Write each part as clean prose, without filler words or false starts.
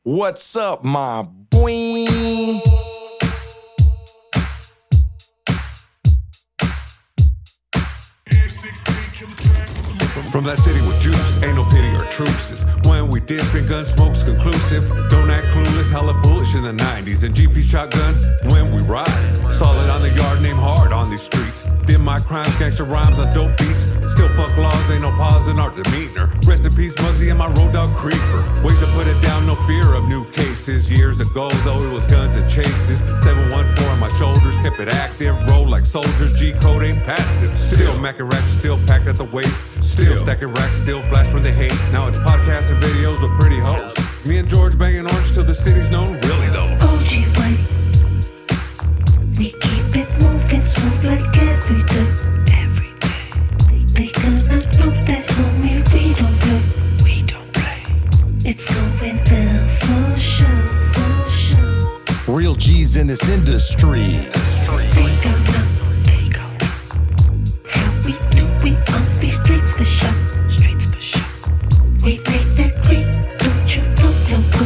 What's up, my boiii? From that city with juice, ain't no pity or truces. When we dip and gun smoke's conclusive. Don't act clueless, hella foolish in the 90s. And GP shotgun when we ride. Solid on the yard, name hard on these streets. Dim my crimes, gangster rhymes on dope beats. Still fuck laws, ain't no pause in our demeanor. Rest in peace, Muggsy and my road dog creeper. Ways to put it down, no fear of new cases. Years ago, though, it was guns and chases. 714 on my shoulders, kept it active. Roll like soldiers, G-code ain't passive. Still macking ratchet, still packed at the waist. Still stacking racks, still flash when they hate. Now it's podcasts and videos with pretty hoes. Me and George banging orange till the city's known, really though. Oj, we keep it moving smooth like every day. Every day. They gonna know that homie, we don't play. It's going down for sure, for sure. Real G's in this industry. So they gon' know how we do it on these streets for sure. Streets for sure. We make that green, don't you know, loco?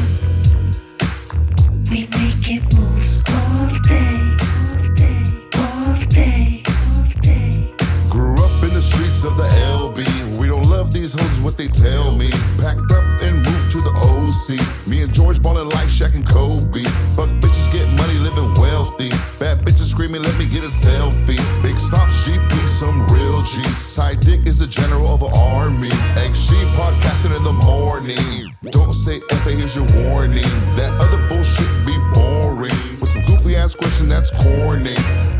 We making moves all day, all day, all day, all day. Grew up in the streets of the LB. We don't love these hoes is what they tell me. Packed up and moved to the OC. Me and George ballin' like Shaq and Kobe. Fuck bitches, get money, living wealthy. Bad bitches screaming, let me get a selfie. Big stop, GP, some real G's. SideDick is the general of an army. XG podcasting in the morning. Don't say F, here's your warning. That other bullshit be boring. With some goofy ass question that's corny.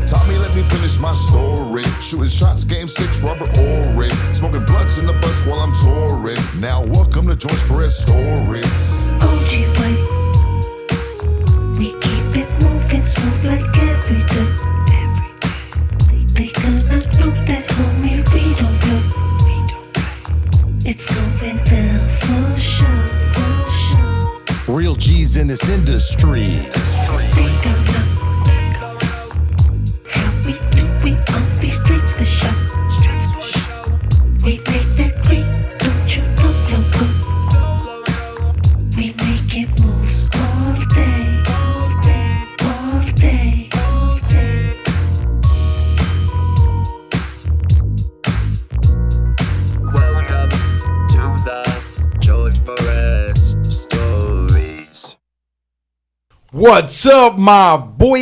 Tommy, let me finish my story. Shooting shots, game 6, rubber orange. Smoking blunts in the bus while I'm touring. Now welcome to George Perez Stories. Oj, we keep it moving smooth like every day. Every day. They gonna know that homie, we don't play. It's going down for sure, for sure. Real G's in this industry. So they gon' know how we do it on these streets for sure. Streets for sure. We make that green, don't you know, loco? We making moves all day, all day, all day, all day. Welcome to the George Perez Stories. What's up, my boy?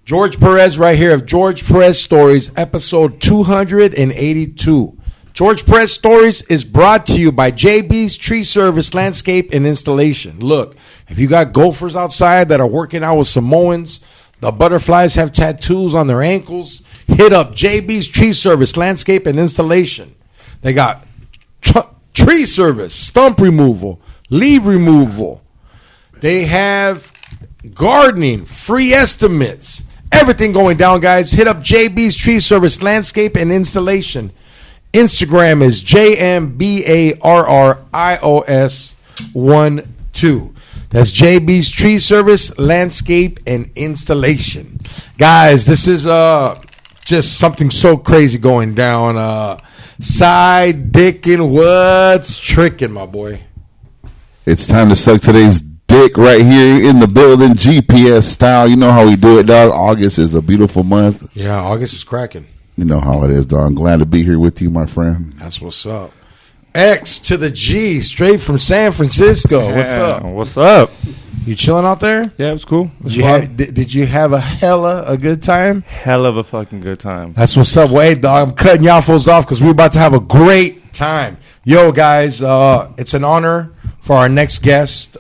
George Perez right here of George Perez Stories, episode 282. George Perez Stories is brought to you by JB's Tree Service Landscape and Installation. Look, if you got gophers outside that are working out with Samoans, the butterflies have tattoos on their ankles, hit up JB's Tree Service Landscape and Installation. They got tree service, stump removal, leaf removal. They have gardening, free estimates, everything going down, guys. Hit up JB's Tree Service Landscape and Installation. Instagram is JMBARRIOS12. That's JB's Tree Service Landscape and Installation. Guys, this is just something so crazy going down. SideDick and what's tricking, my boy? It's time to suck today's dick right here in the building, GPS style. You know how we do it, dog. August is a beautiful month. Yeah, August is cracking. You know how it is, dog. I'm glad to be here with you, my friend. That's what's up. X to the G, straight from San Francisco. What's up? What's up? You chilling out there? Yeah, it was cool. It was Did you have a good time? hell of a fucking good time. That's what's up. Wait, dog, I'm cutting y'all fools off because we're about to have a great time. Yo, guys, it's an honor for our next guest.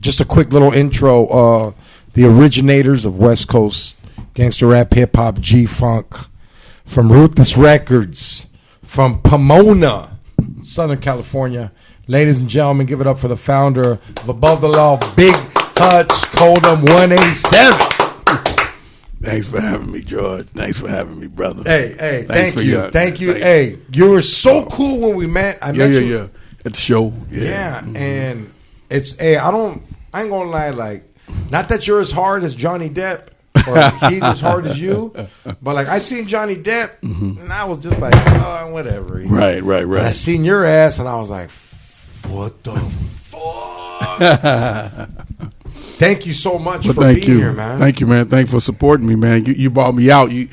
Just a quick little intro. The originators of West Coast gangster rap, hip hop, G-funk, from Ruthless Records, from Pomona, Southern California. Ladies and gentlemen, give it up for the founder of Above the Law, Big Hutch, Coldham 187. Thanks for having me, George. Thanks for having me, brother. Hey, thank you. Hey, you were so cool when we met. I met you. At the show. Yeah, and it's, I ain't gonna lie, like, not that you're as hard as Johnny Depp, or he's as hard as you, but like I seen Johnny Depp, and I was just like, oh, whatever. Right. And I seen your ass, and I was like, what the fuck? Thank you so much But for thank being you, here, man. Thank you, man. Thank you for supporting me, man. You brought me out. You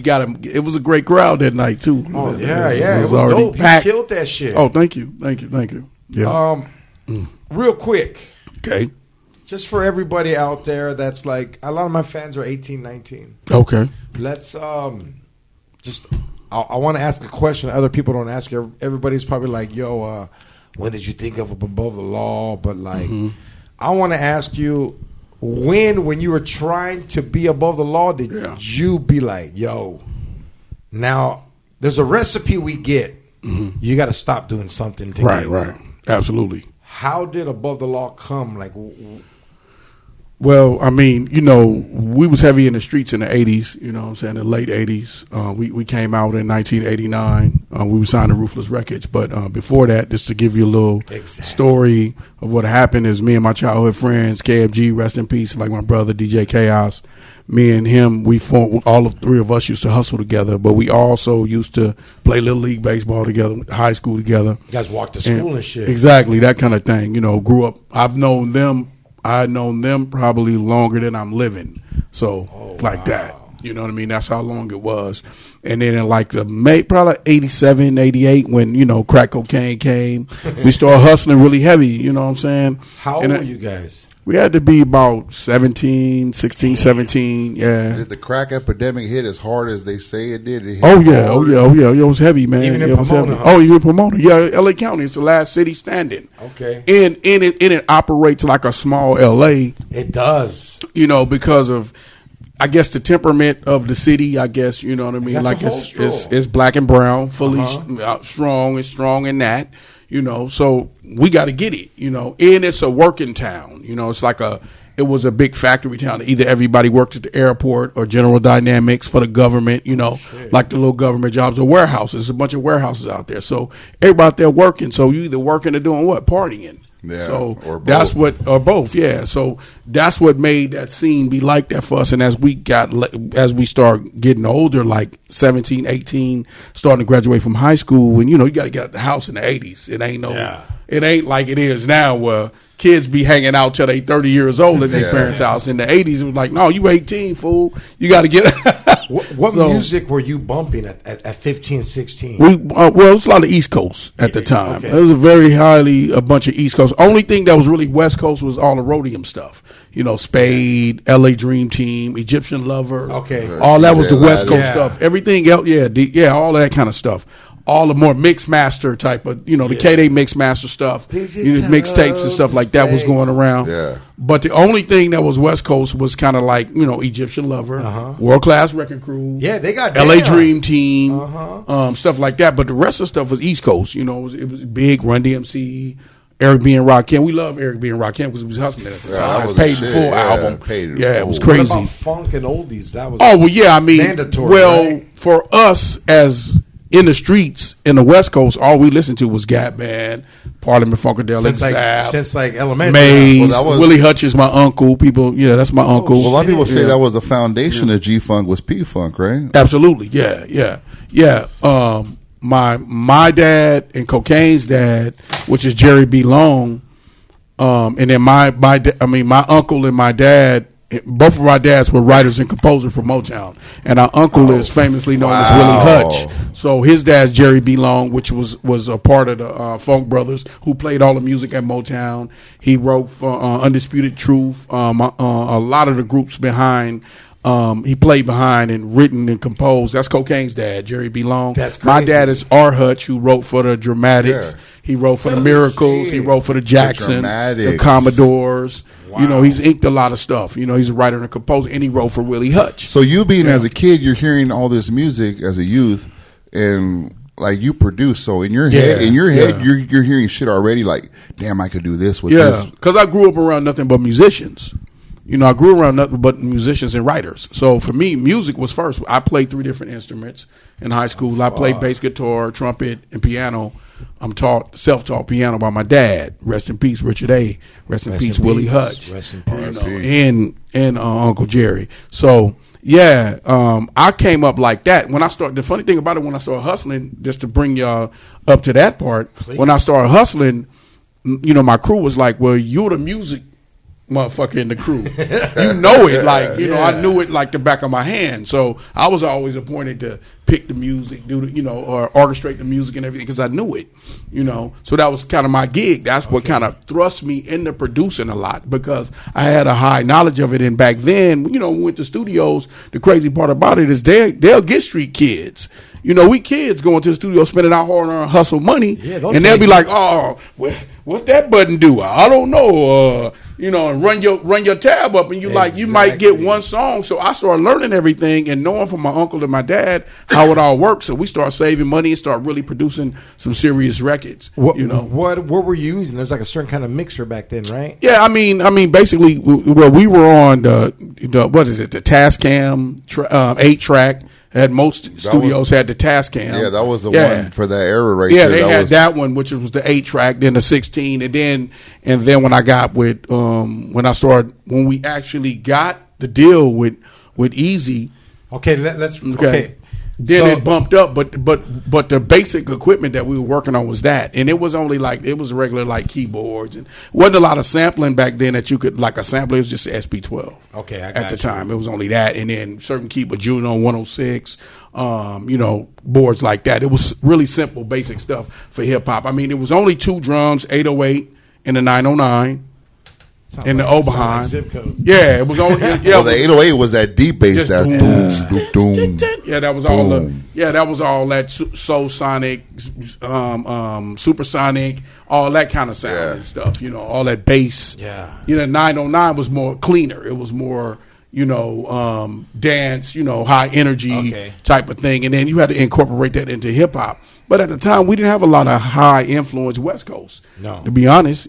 got him. It was a great crowd that night too. Oh yeah, it was already dope. packed. You killed that shit. Oh, thank you. Yeah. Real quick, Okay. just for everybody out there that's like, a lot of my fans are 18, 19. Okay. Let's just. I want to ask a question other people don't ask. Everybody's probably like, "Yo, when did you think of Above the Law?" But like, I want to ask you, when you were trying to be above the law, did you be like, "Yo, now there's a recipe we get. You got to stop doing something to get Right. Absolutely. How did Above the Law come? Like, Well, I mean, we was heavy in the streets in the 80s, you know what I'm saying, the late 80s. We came out in 1989. We were signed to Ruthless Records. But before that, just to give you a little story of what happened, is me and my childhood friends, KFG, rest in peace, like my brother, DJ Chaos, me and him, we formed, all of three of us used to hustle together, but we also used to play Little League Baseball together, high school together. you guys walked to school and shit. Exactly, that kind of thing. Grew up, I'd known them probably longer than I'm living. So, that. You know what I mean? That's how long it was. And then in like probably 87, 88, when, crack cocaine came, we started hustling really heavy, you know what I'm saying? How old were you guys? We had to be about 16, 17, yeah. Did the crack epidemic hit as hard as they say it did? It hit Oh yeah. It was heavy, man. Even in It was Pomona, heavy. huh? Oh, even in Pomona. Yeah, LA County. It's the last city standing. Okay. And it operates like a small LA. It does. Because of, I guess, the temperament of the city. I guess, you know what I mean. That's Like a whole it's black and brown, fully strong in that. So we got to get it. And it's a working town. It's like it was a big factory town. Either everybody worked at the airport or General Dynamics for the government, like the little government jobs or warehouses. There's a bunch of warehouses out there. So everybody out there working. So you either working or doing what? Partying. Yeah, so or both. that's what, or both. Yeah. So that's what made that scene be like that for us. And as we start getting older, like 17, 18, starting to graduate from high school, when, you got to get out the house in the 80s. It ain't like it is now where kids be hanging out till they 30 years old at their parents' house. In the 80s, it was like, no, you 18, fool. You got to get What music were you bumping at 15, 16? Well, it was a lot of East Coast at the time. Okay. It was a bunch of East Coast. Only thing that was really West Coast was all the Rhodium stuff. Spade, LA Dream Team, Egyptian Lover. Okay. All that was the West Coast Yeah. stuff. Everything else, all of that kind of stuff. All the more mix master type of, the K-Day mix master stuff, mixtapes and stuff like that was going around. Yeah. But the only thing that was West Coast was kind of like, Egyptian Lover, World Class Wrecking Crew. Yeah, they got LA down. Dream Team, stuff like that. But the rest of the stuff was East Coast. It was big. Run DMC, Eric B. and Rakim. We love Eric B. and Rakim because we was hustling at the Yeah, time. that It was was paid the in shit. full Yeah, album. paid in It was full. What crazy. about funk and oldies? That was Oh, well, yeah, I mean, mandatory, well, right? for us as in the streets in the West Coast, all we listened to was Gap Band, Parliament Funkadelic, since like elementary. Maze, Well, that was- Willie Hutch is my uncle. People, that's my uncle. Well, a lot of people say Yeah. that was the foundation of G-Funk was P-Funk, right? Absolutely, yeah. My dad and Cocaine's dad, which is Jerry B. Long, and then my uncle and my dad, both of our dads were writers and composers for Motown, and our uncle is famously known as Willie Hutch. So his dad's Jerry B. Long, which was a part of the Funk Brothers, who played all the music at Motown. He wrote for Undisputed Truth, a lot of the groups behind. He played behind and written and composed. That's Cocaine's dad, Jerry B. Long. That's crazy. My dad is R. Hutch, who wrote for the Dramatics. Yeah. He wrote for the Miracles. He wrote for the Jacksons, the Dramatics. Commodores. He's inked a lot of stuff. He's a writer and a composer, and he wrote for Willie Hutch. So you being as a kid, you're hearing all this music as a youth, and like you produce. So in your head, you're hearing shit already. Like, damn, I could do this with this. Yeah, because I grew up around nothing but musicians. I grew around nothing but musicians and writers. So for me, music was first. I played 3 different instruments in high school. I played bass guitar, trumpet, and piano. I'm self-taught piano by my dad. Rest in peace, Richard A. Rest in peace, Willie Hutch. Rest in peace. And Uncle Jerry. So I came up like that. When I started, the funny thing about it, when I started hustling, just to bring y'all up to that part, when I started hustling, my crew was like, well, you're the music motherfucker in the crew. You know it, like, I knew it like the back of my hand. So I was always appointed to pick the music, do the, or orchestrate the music and everything because I knew it, So that was kind of my gig. That's what kind of thrust me into producing a lot because I had a high knowledge of it. And back then, we went to studios. The crazy part about it is they'll get street kids. We kids going to the studio, spending our hard-earned hustle money, and they'll be like, "Oh, what that button do? I don't know." And run your tab up, and you might get one song. So I started learning everything and knowing from my uncle and my dad how it all works. So we start saving money and start really producing some serious records. What were you using? There's like a certain kind of mixer back then, right? Yeah, I mean, basically, we were on the what is it? The Tascam 8-track. Most studios had the Tascam. Yeah, that was the one for that era right there. Yeah, they had that one, which was the 8-track, then the 16, and then when I got with when we actually got the deal with Easy. Okay, okay. Then it bumped up, but the basic equipment that we were working on was that, and it was only it was regular like keyboards, and wasn't a lot of sampling back then that you could like a sampler. It was just SP12. Okay, at the time it was only that, and then certain keyboard Juno 106, boards like that. It was really simple, basic stuff for hip hop. I mean, it was only 2 drums, 808 and the 909. In the Oberheim. Zip codes. Yeah, it was only. Well, the 808 was that deep bass. That boom. Yeah, that was all. That was all that soul sonic, supersonic, all that kind of sound and stuff. All that bass. Yeah. 909 was more cleaner. It was more. Dance. High energy type of thing, and then you had to incorporate that into hip hop. But at the time, we didn't have a lot of high influence West Coast. No, to be honest,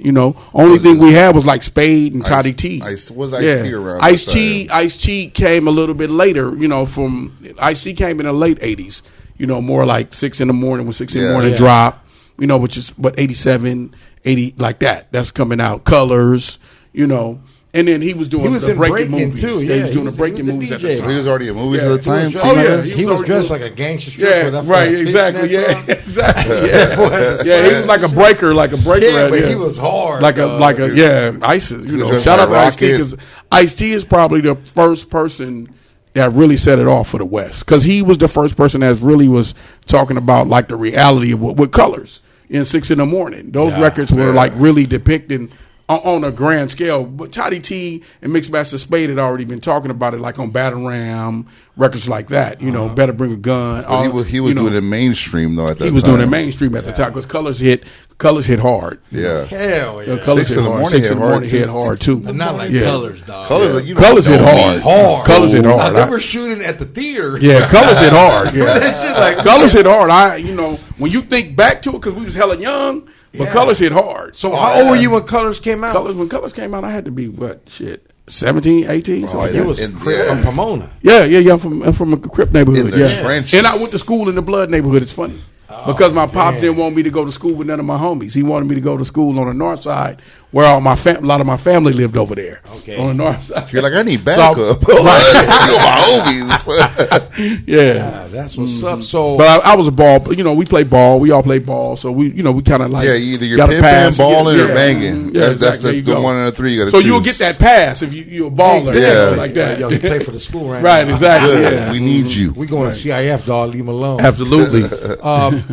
only thing we had was like Spade and Toddy T. Was Ice-T around? Ice-T came a little bit later. From Ice-T came in the late '80s. More like 6 in the morning when 6 in the morning drop. Which is 87, 80 like that. That's coming out. Colors. And then he was doing the breaking movies. Too. Yeah, he was doing the breaking movies at the time. So he was already in movies at the time. He was dressed like a gangster stripper. Yeah, right, exactly. Yeah, exactly. Yeah, he was like a breaker. Yeah, but he was hard. Ice. Shout out to Ice-T because Ice-T is probably the first person that really set it off for the West because he was the first person that really was talking about like the reality of with Colors in 6 in the morning. Those records were like really depicting. On a grand scale, but Toddy T and Mixmaster Spade had already been talking about it, like on Battle Ram records like that. Better bring a gun. He was doing it mainstream though. At that time. He was doing it mainstream at the time because Colors hit hard. Yeah, hell yeah. Colors 6 in the morning. 6 in the morning hit hard too. But not like Colors, dog. Colors hit hard. Colors hit hard. They were shooting at the theater. Yeah, Colors hit hard. Yeah, that shit Colors hit hard. When you think back to it, because we was hella young. But Colors hit hard. So how old were you when Colors came out? When Colors came out, I had to be 17, 18. So it was from Pomona. Yeah. I'm from a Crip neighborhood. Trenches. And I went to school in the Blood neighborhood. It's funny. Because my pops didn't want me to go to school with none of my homies. He wanted me to go to school on the north side where a lot of my family lived over there. Okay. On the north side. You're like, I need backup. Yeah. That's what's up. So, but I was a ball. We play ball. We all play ball. So we kind of like either you're pimping, balling, or banging. That's the one and the three. You got to choose. You'll get that pass if you're a baller, like that. You play for the school, right? Right, now. Exactly. Yeah. We need you. We going to CIF, dog. Leave him alone. Absolutely.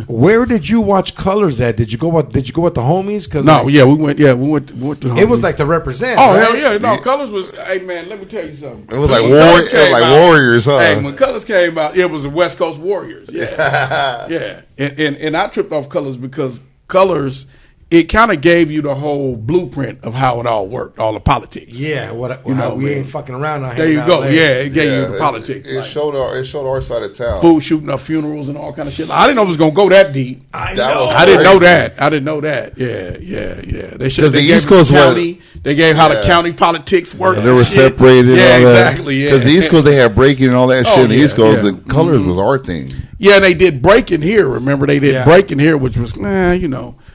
Where did you watch Colors at? Did you go with the homies? Cause we went to the homies. It was like the represent. Oh, right? hell yeah. No, Colors was, hey man, let me tell you something. It was like Warriors, huh? Hey, when Colors came out, it was the West Coast Warriors. Yeah. Yeah. And I tripped off Colors because Colors, it kind of gave you the whole blueprint of how it all worked, all the politics. Yeah, we ain't fucking around out here. There you go. Yeah, it gave you the politics. It showed our side of town. Food shooting up funerals and all kind of shit. I didn't know it was gonna go that deep. I didn't know that. Yeah. They the East Coast county. They gave how the county politics work. They were separated. Yeah, and all that. exactly. Because the East Coast they had breaking and all that shit. In the East Coast, the Colors was our thing. Yeah, they did breaking here. Remember, they did breaking here, which was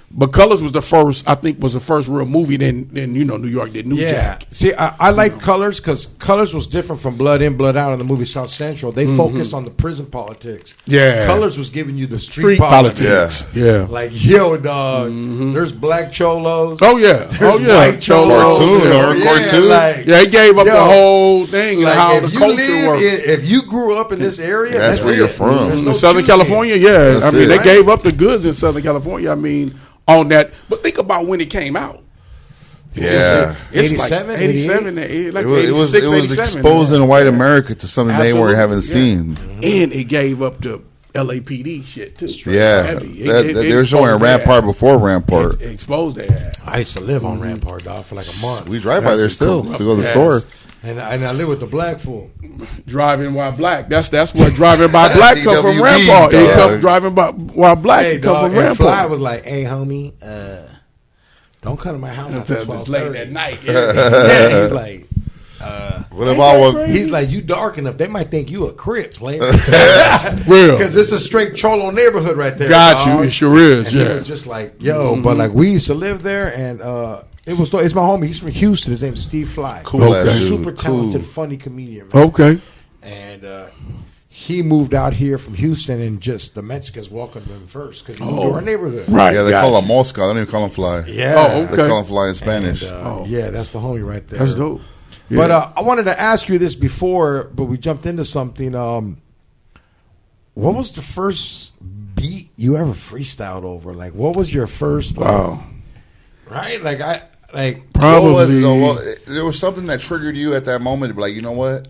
But Colors was the first. I think was the first real movie. Then New York did New Jack. See, I like Colors because Colors was different from Blood In, Blood Out in the movie South Central. They focused on the prison politics. Yeah. Colors was giving you the street politics. Yeah. Like, yo, dog, there's black cholos. Oh yeah. There's white cholos. Cartoon. Like, Yeah, he gave up the whole thing and like, how if the you culture live works. if you grew up in this area, That's where you're it. from. There's no Southern choosing. California, yeah. That's I mean, it. they gave up the goods in Southern California. I mean, on that. But think about when it came out. Yeah. It's 87, like 87, like It was 86, 87. exposing white America to something they Absolutely, haven't seen. And it gave up the LAPD shit too. Yeah, Heavy. they were showing exposed their Rampart ass. before Rampart. It exposed their ass. I used to live on Rampart, dog, for like a month. We drive by there still to go to the Yes. store. And I live with the black fool. Driving while black. That's where driving by black come from. DWB, Rampart. It dog. come driving by while black. Hey, it come dog, from and Fly Rampart. was like, "Hey, homie, don't come to my house after It's 12:30 late at night. Yeah, he's like, What about he's like, you dark enough, they might think you a Crip player. Real. Because it's a straight Cholo neighborhood right there. Got dog. you. It sure is. And he Yeah. was just like, yo, but like we used to live there, and it's my homie. He's from Houston. His name's Steve Fly. Cool ass dude. Super talented, funny comedian. Man. Okay. And he moved out here from Houston, and just the Mexicans welcomed him first because he moved to our neighborhood. Right. Yeah, they got call you. him Mosca. They don't even call him Fly. Yeah. Oh, okay. They call him Fly in Spanish. And, yeah, that's the homie right there. That's dope. Yeah. But I wanted to ask you this before, but we jumped into something. What was the first beat you ever freestyled over? Like, what was your first? Like, Wow. right? Like Probably. What was it, though? Well, there was something that triggered you at that moment to be like, you know what?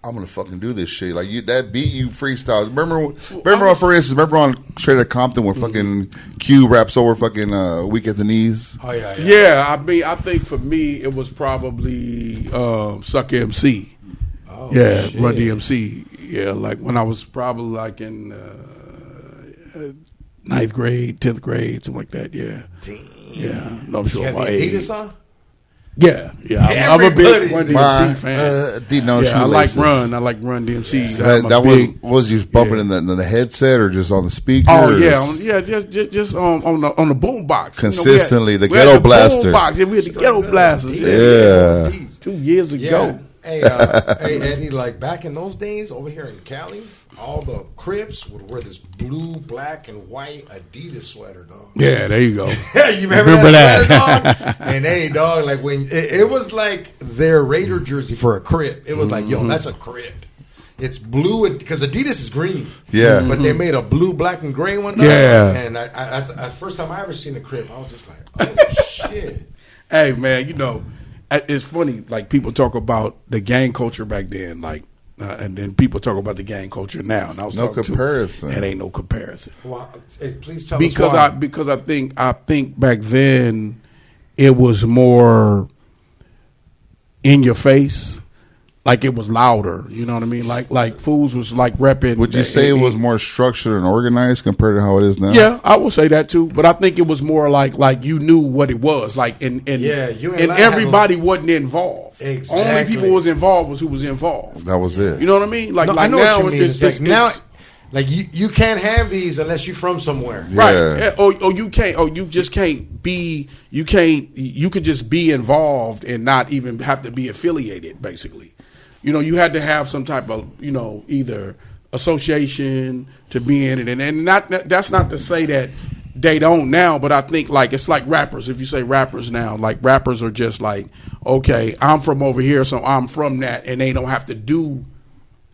I'm gonna fucking do this shit. Like that beat you freestyle. Remember for instance, remember on Straight Outta Compton when fucking Q raps over fucking Weak at the Knees? oh yeah. Yeah, I mean, I think for me it was probably Suck MC. Oh, Yeah, shit. Run DMC. Yeah, like when I was probably like in 9th grade, 10th grade, something like that. Yeah, yeah. No, I'm You sure had my the age. Adidas on? Yeah. I'm a big Run My, DMC fan. no Yeah, I like shoelaces. Run. I like Run DMC. That, I'm a that big- was you bumping in the headset or just on the speaker? Oh or yeah, just on the boom box. Consistently, the we had ghetto the blaster. Boom box. Yeah, we had the ghetto blasters. Yeah. 2 years ago. Yeah. Hey, Eddie, like back in those days over here in Cali, all the Crips would wear this blue, black, and white Adidas sweater, dog. Yeah, there you go. You remember that? Sweater, dog? And hey, dog, like when it was like their Raider jersey for a Crip. It was like, yo, that's a Crip. It's blue because Adidas is green. Yeah. But they made a blue, black, and gray one. Dog. Yeah. And that's the first time I ever seen a Crip. I was just like, oh shit. Hey man, you know, it's funny. Like people talk about the gang culture back then, like, and then people talk about the gang culture now. And I was No talking comparison. It ain't no comparison. Well, please tell Because us why. because I think back then it was more in your face. Like it was louder, you know what I mean? Like fools was like repping. Would you say it was more structured and organized compared to how it is now? Yeah, I would say that too. But I think it was more like you knew what it was. Like and Yeah, you ain't and allowed to have everybody wasn't involved. Exactly. Only people was involved was who was involved. That was it. You know what I mean? Like No, I know now what you mean. it's It's like now, like you can't have these unless you're from somewhere. Yeah. right. Yeah, or you can't. Or you just can't be. You can't. You could just be involved and not even have to be affiliated. Basically, you know, you had to have some type of either association to be in it, and not that's not to say that they don't now, but I think like it's like rappers. If you say rappers now, like rappers are just like, okay, I'm from over here, so I'm from that, and they don't have to do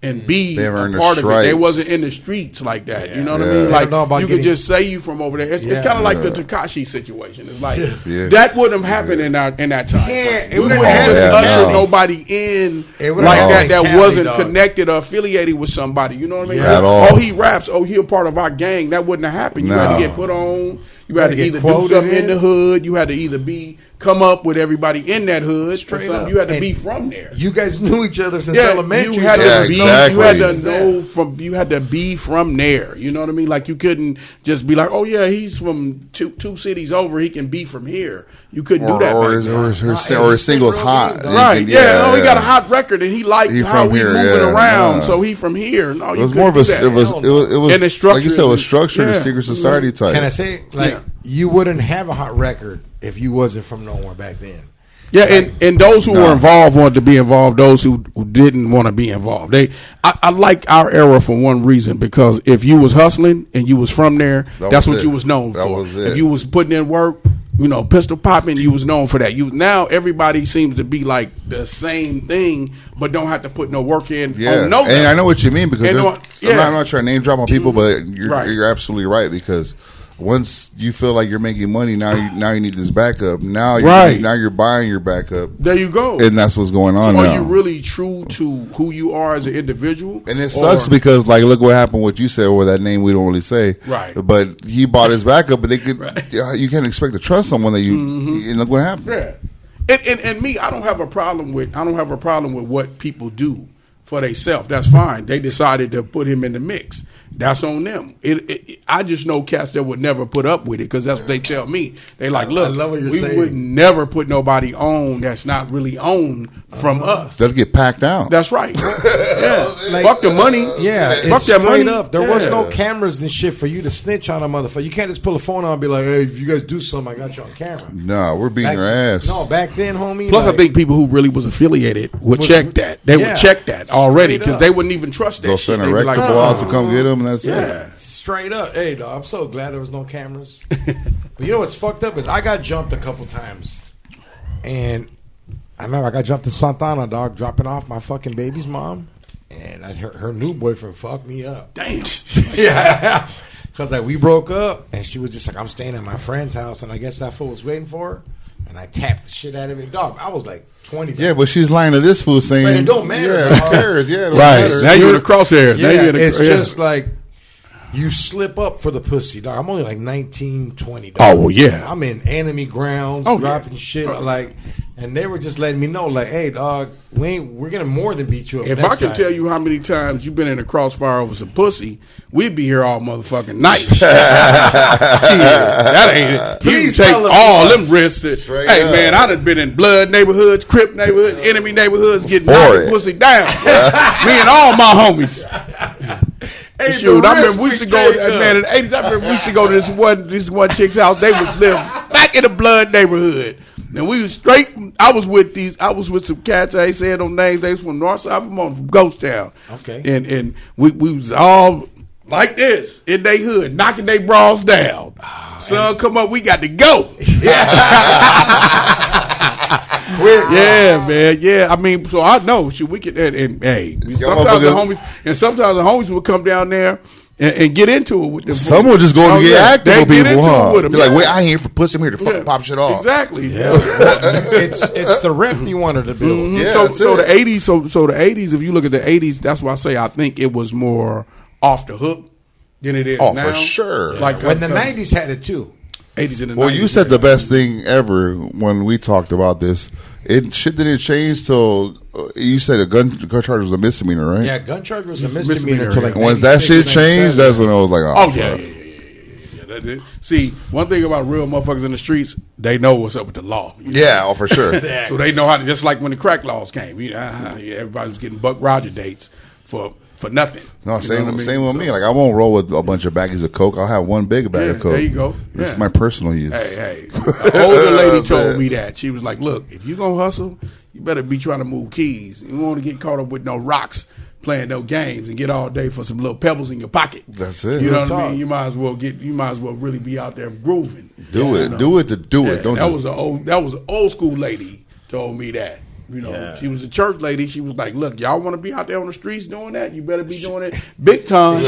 and be They a earned the part of it. They stripes. wasn't in the streets like that. You know what I Yeah. mean? They Like don't know about you getting- could just say you from over there. It's Yeah. kind of like the Tekashi situation. It's like Yeah. that wouldn't have happened in that time. Yeah, it we wouldn't wouldn't have just happened. usher No. nobody in It like wouldn't have that happened in Cali, wasn't dog. connected or affiliated with somebody. You know what I mean? Yeah. At all. Oh, he raps. Oh, he a part of our gang. That wouldn't have happened. You had No. to get put on. You had to get either do quoted something in in. the hood. You had to either come up with everybody in that hood. Straight or something. up. You had to And be from there. You guys knew each other since Yeah, elementary. you had so to Yeah, be. exactly. You had to know from. You had to be from there. You know what I mean? Like you couldn't just be like, oh yeah, he's from two cities over. He can be from here. You couldn't do that. Or back then. his single's hot. And you Right? can- Yeah. Oh, he got a hot record, and he liked He how from we here, moving yeah. around. Yeah. So he from here. No, It you was more of a. couldn't do that. It was And the like you said, it was structured. Yeah. A secret society type. Can I say like Yeah. you wouldn't have a hot record if you wasn't from nowhere back then. Yeah, and those who were involved wanted to be involved. Those who didn't want to be involved. I like our era for one reason, because if you was hustling and you was from there, that's what you was known for. If you was putting in work, pistol popping, you was known for that. Now everybody seems to be like the same thing, but don't have to put no work in. Yeah, and I know what you mean, because I'm not trying to name drop on people, but you're absolutely right, because once you feel like you're making money, now you need this backup. Now you're buying your backup. There you go. And that's what's going on so now. Are you really true to who you are as an individual? And it sucks because, like, look what happened. What you said, or that name we don't really say. Right. But he bought his backup, but they could. You can't expect to trust someone that you. And look what happened. Yeah. And me, I don't have a problem with what people do for themselves. That's fine. They decided to put him in the mix. That's on them. I just know cats that would never put up with it, because that's what they tell me. They like, look, I love what you're we saying. would never put nobody on that's not really owned from us. They'll get packed out. That's right. Yeah. Fuck the money. Yeah, Fuck it's that straight money. up. There was no cameras and shit for you to snitch on a motherfucker. You can't just pull a phone out and be like, hey, if you guys do something, I got you on camera. No, we're beating your ass. No, back then, homie. Plus, I think people who really was affiliated would check that. They would check that already, because they wouldn't even trust that. They'll send a They'd be wreck out to come get them, and that's it. Straight up. Hey, dog, I'm so glad there was no cameras. But you know what's fucked up is I got jumped a couple times. And I remember I got jumped in Santana, dog, dropping off my fucking baby's mom. And her new boyfriend fucked me up. Damn. Yeah. Because like we broke up, and she was just like, I'm staying at my friend's house, and I guess that fool was waiting for her. And I tapped the shit out of it. Dog, I was like 20. Yeah, but she's lying to this fool saying, but it don't matter. Yeah, dog. who cares? Yeah, it don't Right. matter. Now you're in the crosshairs. Yeah, Now you're in the, it's just like you slip up for the pussy, dog. I'm only like 19, 20, dog. Oh, well, yeah. I'm in enemy grounds, dropping shit, like, and they were just letting me know, like, hey, dog, we're gonna more than beat you up. If I could tell you how many times you've been in a crossfire over some pussy, we'd be here all motherfucking night. That ain't it. Please take all them risks. Hey, man, I done been in blood neighborhoods, Crip neighborhoods, enemy neighborhoods, getting knocked pussy down. Me and all my homies. Hey, shoot, I remember we used to go, man, in the 80s, I remember we used to go to this one chick's house. They was live back in the blood neighborhood. And we was straight. I was with some cats. I ain't saying no names. They was from Northside Vermont, from Ghost Town. Okay. And we was all like this in they hood, knocking they bras down. Son, come up, we got to go. Yeah, man. Yeah, I mean, so I know. Shoot, we could. And hey, sometimes the homies would come down there and get into it with them. Some will just go to get active with people, huh? With them. They're like, wait, I ain't here for pussy. I'm here to fucking pop shit off. Exactly. Yeah. it's the rep you wanted to build. Mm-hmm. Yeah, so the 80s. So the 80s. If you look at the 80s, that's why I say I think it was more off the hook than it is now. Oh, for sure. Like when the 90s had it too. 80s and the 90s. Well, you said the best thing ever when we talked about this. Shit didn't change till you said a gun charge was a misdemeanor, right? Yeah, gun charge was a misdemeanor until like. Once that shit changed, that's when I was like, oh yeah. See, one thing about real motherfuckers in the streets, they know what's up with the law. Yeah, oh for sure. So they know how to, just like when the crack laws came. Everybody was getting Buck Roger dates for nothing. No, same with me. Like I won't roll with a bunch of baggies of coke. I'll have one big bag of coke. There you go. This is my personal use. Hey. The older lady told me that. She was like, look, if you gonna hustle, you better be trying to move keys. You don't want to get caught up with no rocks playing no games and get all day for some little pebbles in your pocket. That's it. You know what I mean? You might as well really be out there grooving. Do it. Don't that was an old school lady told me that. She was a church lady. She was like, look, y'all want to be out there on the streets doing that? You better be doing it big time.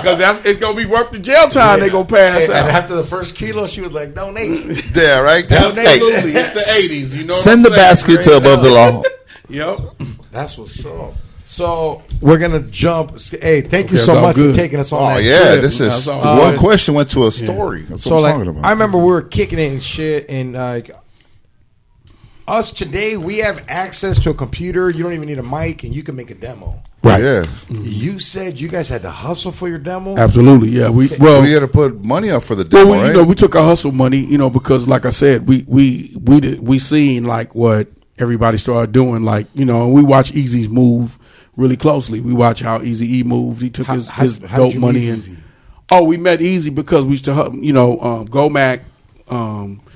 Because it's going to be worth the jail time they're going to pass out. And after the first kilo, she was like, donate. Yeah, right? Absolutely. It's the 80s. You know Send the basket to above the law. Yep. That's what's up. So we're going to jump. Hey, thank you so much for taking us on that trip. This is one question went to a story. That's what I'm talking about. I remember we were kicking it and shit, and us today, we have access to a computer. You don't even need a mic, and you can make a demo. Right. Yeah. You said you guys had to hustle for your demo? Absolutely, yeah. We had to put money up for the demo, right? We took our hustle money, because like I said, we seen like what everybody started doing, like, and we watch Eazy's move really closely. We watch how Eazy-E moved. He took his dope money and Oh, we met Easy because we used to, Gomac,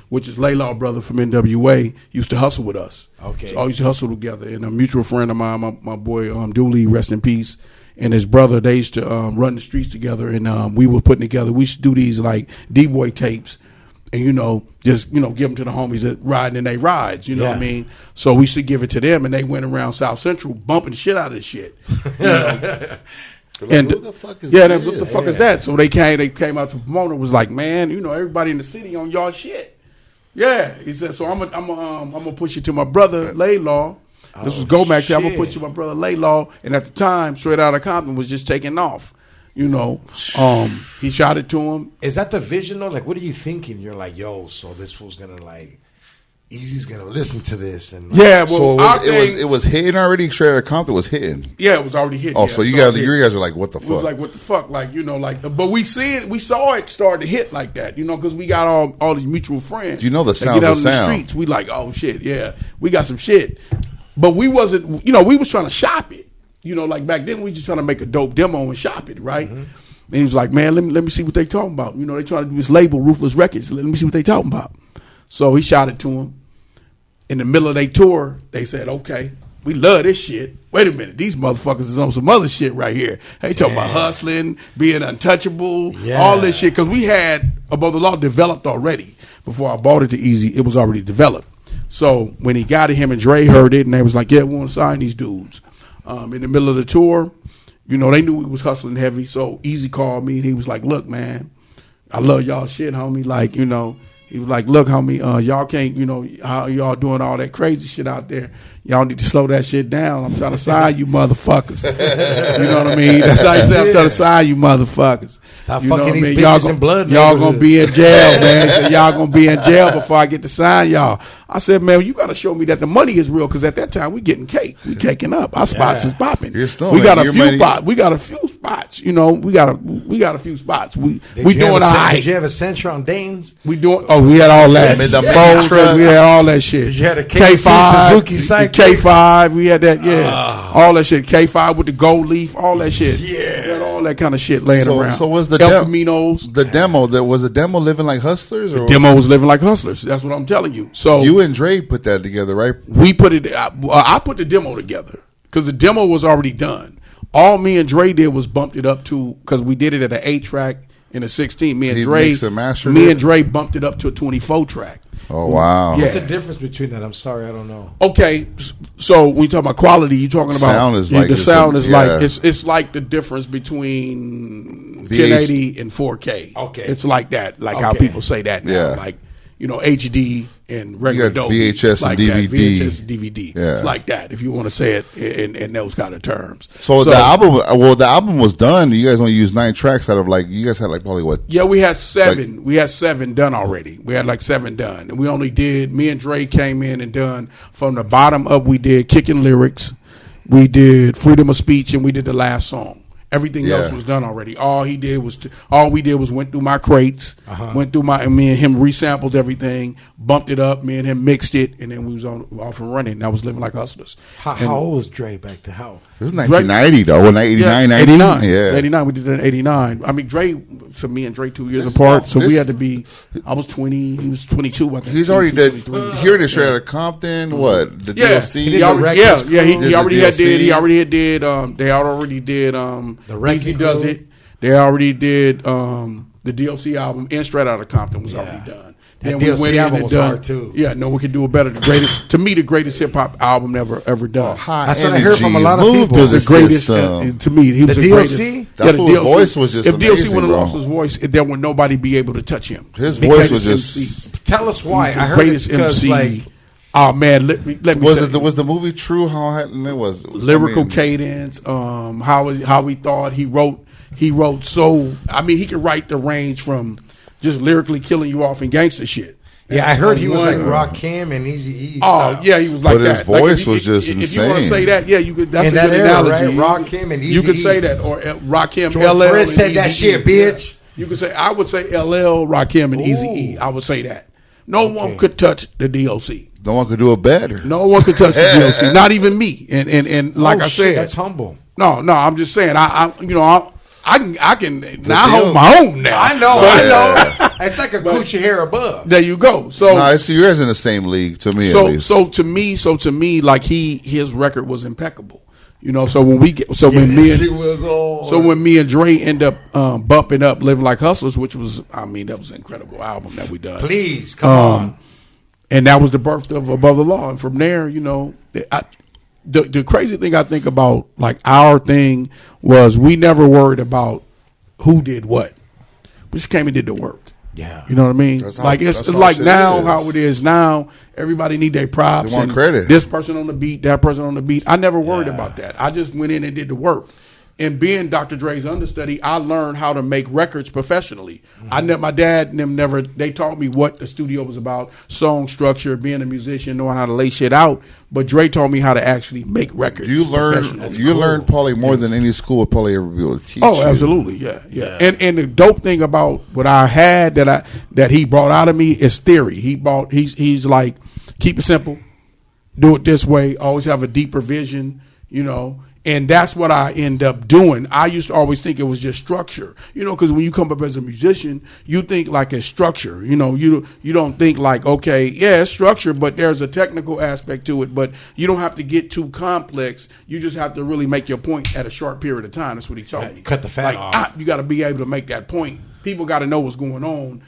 which is Laylaw brother from NWA, used to hustle with us. Okay. So I used to hustle together. And a mutual friend of mine, my boy Dooley, rest in peace, and his brother, they used to run the streets together. And we were putting together, we used to do these like D-Boy tapes. And, just, give them to the homies that riding in their rides, you know what I mean? So we used to give it to them, and they went around South Central bumping the shit out of this shit. And who the fuck is what this? the fuck is that? So they came out to promote it, was like, man, everybody in the city on y'all shit. Yeah. He said, so I'm gonna push it to my brother, Laylaw. This was Gomax said, I'm gonna push it to my brother Laylaw. And at the time, Straight Outta Compton was just taking off. He shot it to him. Is that the vision though? Like, what are you thinking? You're like, yo, so this fool's gonna Easy's gonna listen to this and yeah. Well, so it was hitting already. Straight Outta Compton was hitting. Yeah, it was already hitting. Oh, so you guys are like, what the fuck? It was like, what the fuck? But we saw it start to hit like that, because we got all these mutual friends. The sound get out of in sound. The streets. We like, oh shit, yeah, we got some shit. But we wasn't, we was trying to shop it. Like back then we just trying to make a dope demo and shop it, right? Mm-hmm. And he was like, man, let me see what they talking about. They trying to do this label, Ruthless Records. Let me see what they talking about. So he shot it to him. In the middle of their tour, they said, okay, we love this shit. Wait a minute, these motherfuckers is on some other shit right here. They talking about hustling, being untouchable, all this shit. Because we had Above the Law developed already. Before I bought it to Easy, it was already developed. So when he got it, him and Dre heard it, and they was like, yeah, we want to sign these dudes. In the middle of the tour, they knew we was hustling heavy. So Easy called me, and he was like, look, man, I love y'all shit, homie. Like, he was like, look, homie, y'all can't, how y'all doing all that crazy shit out there. Y'all need to slow that shit down. I'm trying to sign you motherfuckers. You know what I mean? That's how he said, I'm trying to sign you motherfuckers. Stop fucking these bitches in blood. Y'all going to be in jail, man. He said, y'all going to be in jail before I get to sign y'all. I said, man, you got to show me that the money is real, because at that time we getting cake. We caking up. Our spots is popping. We got a few spots. We got a few spots. We got a few spots. We doing all right. Did you have a Centra on Danes? We had all that. We had all that shit. Did you have a K5, Suzuki Cycle? K5, we had that, all that shit. K5 with the gold leaf, all that shit. We had all that kind of shit laying around. So was the demo? Was the demo living like hustlers? Or? The demo was living like hustlers. That's what I'm telling you. So you and Dre put that together, right? We put it. I put the demo together because the demo was already done. All me and Dre did was bumped it up to, because we did it at an 8-track and a 16. Me and Dre bumped it up to a 24 track. Oh wow! What's the difference between that? I'm sorry, I don't know. Okay, so when you talk about quality, you're talking about sound is like the sound is like it's like the difference between 1080 and 4K. Okay, it's like that, like how people say that now. Yeah. Like HD and regular dope, VHS like and DVD. That. VHS and DVD. Yeah. It's like that if you want to say it in those kind of terms. So the album was done. You guys only used 9 tracks out of you guys had probably what? Yeah, we had 7. We had 7 done already. We had 7 done, and we only did. Me and Dre came in and done from the bottom up. We did Kicking Lyrics, we did Freedom of Speech, and we did the last song. Everything else was done already. All we did was went through my crates, went through and me and him resampled everything, bumped it up, me and him mixed it, and then we was off and running. That was Living Like Hustlers. How old was Dre back then? How? It was 1990 though. 89, 89. Yeah, 89. We did it in 89. I mean, Dre. So me and Dre 2 years apart. So we had to be. I was 20. He was 22. I think. He's already did. Here in Straight Outta Compton. What the DLC? He already had did. They already did. The Easy Does It. They already did. The DLC album and Straight Outta Compton was already done. That DLC album was hard too. Yeah, no one could do it better. The greatest hip hop album ever done. That's what I heard from a lot of people. The greatest to me. He was the DLC. That fool's voice was just if amazing, DLC would have lost his voice, there would nobody be able to touch him. His voice was just. MC. Tell us why. I heard greatest it's MC. Oh man, let me. Was the movie true? How it was lyrical cadence. How he thought he wrote so. I mean, he could write the range from just lyrically killing you off in gangster shit. Yeah, I heard he was like Rakim and Eazy-E. Oh, yeah, he was like that. But his voice was just insane. If you want to say that, yeah, you could. That's in a good analogy. Right? Rakim and Eazy-E. You could say that, or Rakim, George LL. Perez said that shit, bitch. You could say, I would say LL, Rakim, and Eazy-E. I would say that. No one could touch the DLC. No one could do it better. No one could touch the DLC. Not even me. And like I said, that's humble. No, I'm just saying. I can now hold my own now. I know. It's like a Gucci hair above. There you go. So No, it's you guys in the same league to me. at least. so to me, like his record was impeccable. You know, so when me and Dre end up bumping up Living Like Hustlers, which was, I mean, that was an incredible album that we done. Please, come on. And that was the birth of Above the Law. And from there, you know, the crazy thing I think about, like, our thing was we never worried about who did what. We just came and did the work. Yeah. You know what I mean? That's how- Like, it's that's how like shit now, is. how it is now, everybody need their props. They want and credit. This person on the beat, that person on the beat. I never worried about that. I just went in and did the work. And being Dr. Dre's understudy, I learned how to make records professionally. My dad and them never, they taught me what the studio was about, song structure, being a musician, knowing how to lay shit out. But Dre taught me how to actually make records. You learned probably more than any school would probably ever be able to teach. Oh, you. absolutely, yeah. And the dope thing about what I had that he brought out of me is theory. He's like, keep it simple, do it this way, always have a deeper vision, you know. And that's what I end up doing. I used to always think it was just structure, you know, because when you come up as a musician, you think like it's structure. You know, you don't think like, okay, yeah, it's structure, but there's a technical aspect to it. But you don't have to get too complex. You just have to really make your point at a short period of time. That's what he told me. Cut the fat off. You got to be able to make that point. People got to know what's going on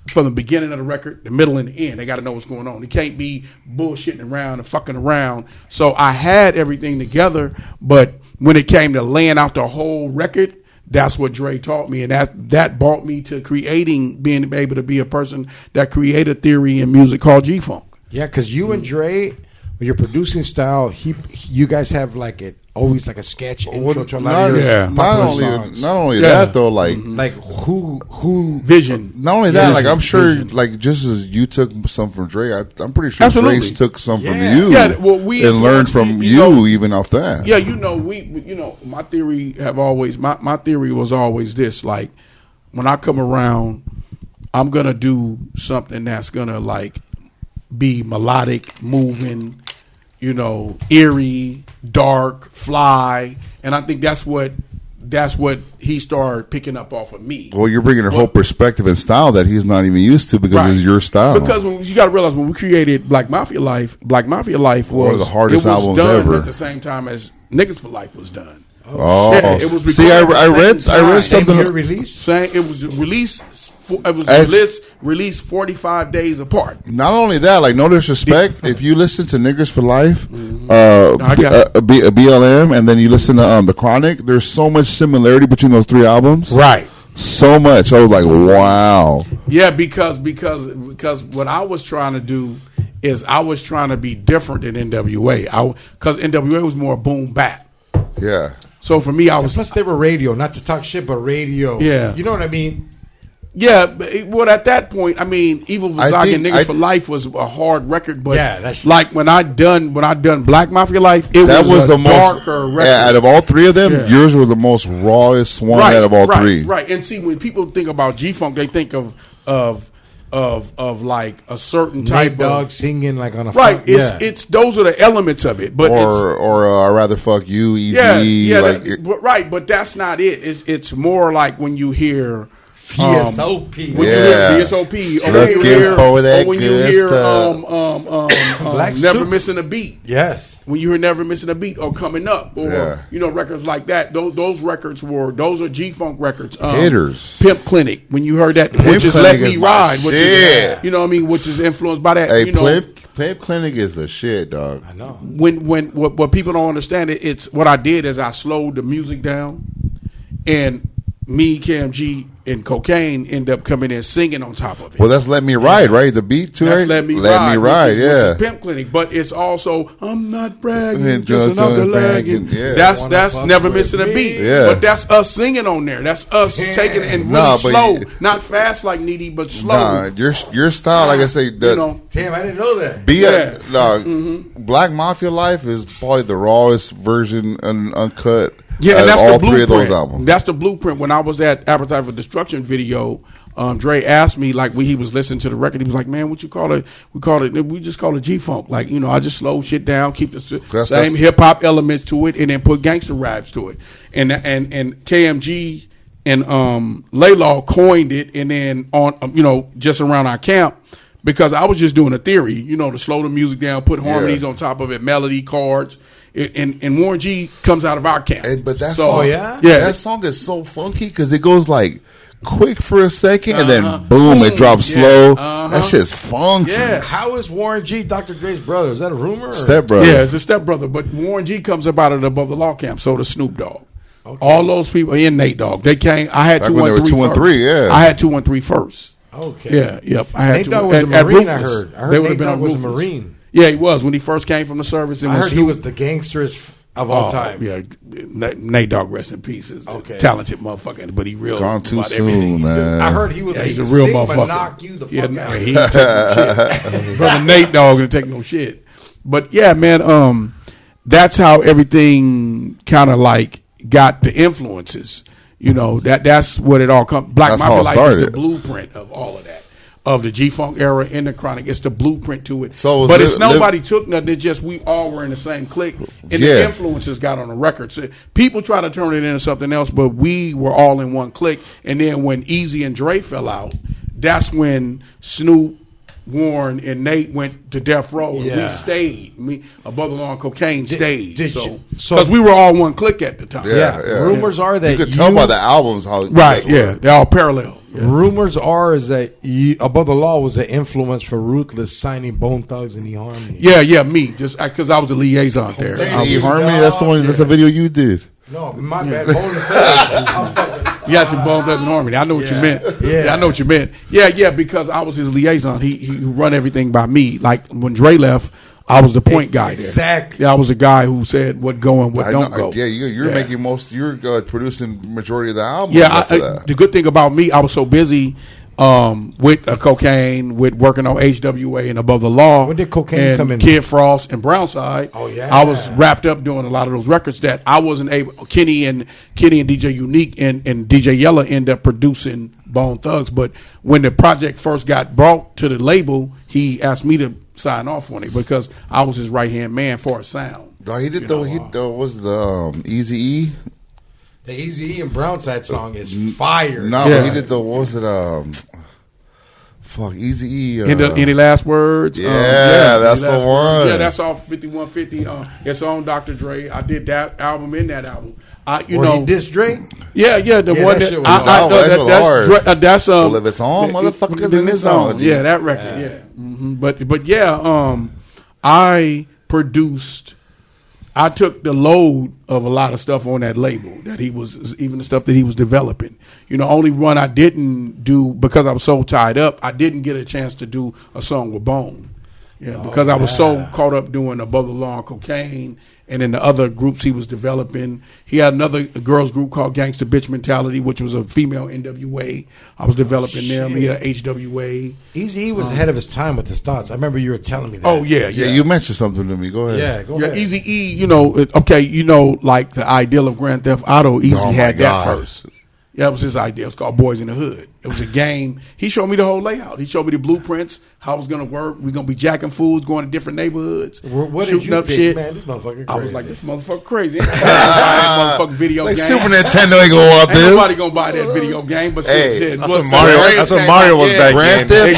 from the beginning of the record, the middle, and the end. They got to know what's going on. It can't be bullshitting around and fucking around. So I had everything together, but when it came to laying out the whole record, that's what Dre taught me, and that brought me to being able to be a person that created theory in music called G-Funk. Yeah, because you and Dre, with your producing style, you guys have always like a sketch intro to a lot of your popular songs. Not only that though, like who vision. Not only that, like I'm sure, vision. like just as you took some from Dre, I'm pretty sure Absolutely. Dre took some from Yeah. you, Yeah, well, we and learned influenced- from you know- even off that. Yeah, my theory my theory was always this: like, when I come around, I'm gonna do something that's gonna like be melodic, moving, you know, eerie, dark, fly, and I think that's what he started picking up off of me. Well, you're bringing a whole perspective and style that he's not even used to because it's your style. Because you got to realize when we created Black Mafia Life was one of the hardest it was albums done ever. At the same time as Niggas for Life was done. Oh, Yeah, it was see, I recorded at the same read time. something. Same year release? Saying it was released. Released 45 days apart. Not only that, like no disrespect, if you listen to Niggers for Life, I got it. BLM, and then you listen to The Chronic, there's so much similarity between those three albums. Right. So much. I was like, wow. Yeah, because what I was trying to do is I was trying to be different than NWA. Because NWA was more boom bap. Yeah. So for me, I was Plus, they were radio, not to talk shit, but radio. Yeah. You know what I mean? Yeah, but at that point, I mean, Evil Visaga and think Niggas for Life was a hard record, but Yeah, that's- like when I done Black Mafia Life, it That was a the most. darker record. Yeah, out of all three of them, Yeah. yours were the most rawest one out of all three. Right. And see, when people think about G-Funk, they think of like a certain type Nate Dogg of singing like on a right. funk- It's those are the elements of it, but Or I'd rather fuck you, easy. but that's not it. It's more like when you hear. VSOP. When Yeah. you hear VSOP, or when Looking you hear, for that or when you good hear stuff. Black Never Soup. Missing a Beat. Yes. When you hear Never Missing a Beat or Coming Up or Yeah. records like that, those records those are G-Funk records. Hitters. Pimp Clinic, when you heard that, Pimp which is Clinic Let is Me my Ride, which shit. is I mean, which is influenced by that. Hey, Pimp Clinic is the shit, dog. I know. when what people don't understand it's what I did is I slowed the music down, and me, Cam G, and Cocaine end up coming in singing on top of it. Well, that's Let Me Ride, right? The beat to That's it? Let Me Let Ride, Me Ride, which yeah. is Pimp Clinic, but it's also I'm not bragging, And just another lagging. yeah. That's Wanna Never fuck Missing a with Beat. me? Yeah. But that's us singing on there. That's us taking it and really Nah, but slow, you- not fast like Needy, but slow. Nah, your style, like I say, you know, Damn, I didn't know that. Black Mafia Life is probably the rawest version and uncut. yeah, out and of that's all the three blueprint. of those albums. That's the blueprint. When I was at Appetite for Destruction video, Dre asked me, like, when he was listening to the record, he was like, "Man, what you call it? We just call it G-Funk. Like, you know, I just slow shit down, keep the That's- same hip hop elements to it, and then put gangster raps to it." And KMG Laylaw coined it, and then on just around our camp, because I was just doing a theory, to slow the music down, put harmonies on top of it, melody, chords. And Warren G comes out of our camp. But that So, song, that song is so funky because it goes like quick for a second and then boom, it drops slow. That shit's funky. Yeah. How is Warren G Dr. Dre's brother? Is that a rumor? Or? Stepbrother. Yeah, it's a stepbrother. But Warren G comes up out of the Above the Law camp. So does Snoop Dogg. Okay. All those people and Nate Dogg. They came. I had Back 2 when they 1 were 3 2 and first. 3, yeah. I had 2 1 3 first. Okay. Yeah. Yep. I had Nate two, Dogg was a at Marine. I Ruthless. heard. They would Nate have been Dogg on was a Ruthless. Marine. Yeah, he was when he first came from the service. And I when heard he Snoop- was the gangsterest of all time. Yeah, Nate Dogg, rest in peace. Is a talented motherfucker, but he real Gone too about soon, everything. man. I heard he was He's a a real sing, motherfucker. but knock you the fuck out. He ain't take no shit. Brother Nate Dogg didn't take no shit. But yeah, man, that's how everything kind of like got the influences. That's what it all comes. Black That's Mafia how it Life started. is the blueprint of all of that. Of the G-Funk era and the Chronic. It's the blueprint to it. So but it's nobody took nothing. It's just we all were in the same clique. And the influences got on the record. So people try to turn it into something else, but we were all in one clique. And then when Easy and Dre fell out, that's when Snoop, Warren, and Nate went to Death Row. And we stayed. Above the Law and Cocaine stayed. Because we were all one clique at the time. Yeah. Rumors are that you could tell by the albums how Right, yeah. They're all parallel. Yeah. Rumors are is that Above the Law was an influence for Ruthless signing Bone Thugs and eHarmony. Yeah, me. Just because I was the liaison there. eHarmony, that's the one. That's a video you did. No, my bad. Bone Thugs. You got your Bone Thugs and Harmony. I know what you meant. Yeah. I know what you meant. Yeah, because I was his liaison. He run everything by me. Like when Dre left, I was the point guy there. Exactly. Yeah, I was the guy who said what go and what don't go. Yeah, you're making you're producing majority of the album. Yeah, the good thing about me, I was so busy with cocaine, with working on HWA and Above the Law. When did cocaine and come in? Kid Frost and Brownside. Oh yeah, I was wrapped up doing a lot of those records that I wasn't able. Kenny and DJ Unique and DJ Yella end up producing Bone Thugs. But when the project first got brought to the label, he asked me to sign off on it because I was his right hand man for a sound. He did was the Easy E. The Easy E and Brownside song is fire. No, but he did the what was it? Easy E. Any last words? Yeah, that's the one. Yeah, that's off 5150. It's on Dr. Dre. I did that album in that album. He dissed Dre? Yeah, the one that that shit was hard. that's well, if it's on, motherfucker, then it's on. Yeah, that record. Yeah, but yeah, I produced. I took the load of a lot of stuff on that label that he was, even the stuff that he was developing. Only one I didn't do because I was so tied up. I didn't get a chance to do a song with Bone. Yeah, because I was so caught up doing Above the Law and Cocaine, and then the other groups he was developing. He had another girls group called Gangsta Bitch Mentality, which was a female NWA. I was developing them. He had HWA. Eazy-E was ahead of his time with his thoughts. I remember you were telling me that. Oh yeah. You mentioned something to me. Go ahead. Yeah, go ahead. Eazy-E, like the ideal of Grand Theft Auto, Eazy had that first. Yeah, that was his idea. It was called Boys in the Hood. It was a game. He showed me the whole layout. He showed me the blueprints, how it was going to work. We're going to be jacking foods, going to different neighborhoods, what shooting did you up pick? shit. Man, this motherfucker crazy. I was like, this motherfucker crazy. Ain't nobody gonna buy that motherfucking video Like game. Super Nintendo ain't gonna want Ain't this. nobody going to buy that video game. But shit, that's what Mario was back Grand then.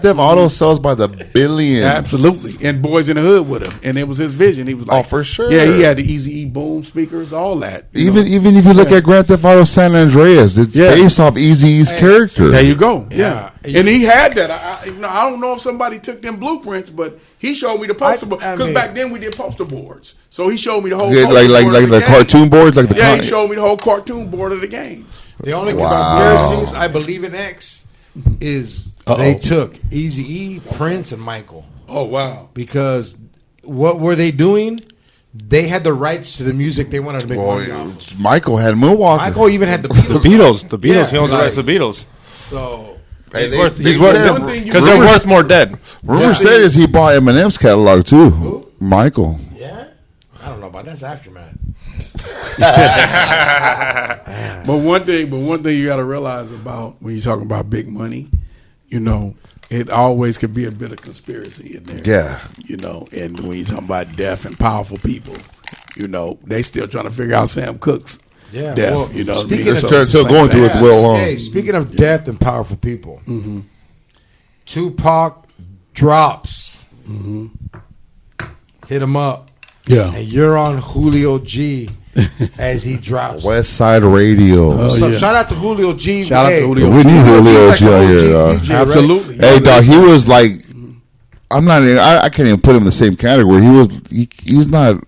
Theft Auto sells by the billions. Absolutely. And Boys in the Hood with him. And it was his vision. He was like, for sure. Yeah, he had the Eazy-E boom speakers, all that. Even if you look at Grand Theft Auto San Andreas, it's based off Eazy-E's character. There you go. Yeah. And he had that. I don't know if somebody took them blueprints, but he showed me the poster board. Because back then we did poster boards. So he showed me the whole poster like board of the game. cartoon boards, like the he showed me the whole cartoon board of the game. The only conspiracies I believe in X is they took Eazy-E, Prince, and Michael. Oh wow! Because what were they doing? They had the rights to the music they wanted to make money off. Michael had Moonwalker. Michael even had the Beatles. The Beatles. He owns the rights to the Beatles. So He's worth because they're worth more dead. Rumor said is he bought Eminem's catalog too. Who? Michael. Yeah, I don't know about that's Aftermath. But one thing you got to realize about when you're talking about big money, it always could be a bit of conspiracy in there. Yeah. And when you're talking about deaf and powerful people, they still trying to figure out Sam Cooke's Yeah, death. well, You know, speaking of- They're still going through it as well. Hey, speaking of death and powerful people, Tupac drops. Hit him up. Yeah. And you're on Julio G as he drops. West Side Radio. So shout out to Julio G. Shout out to Julio We need Julio Like G out here, OG dog. DJ, right? Absolutely. Hey, dog, he was like, I'm not even, I can't even put him in the same category. He's not,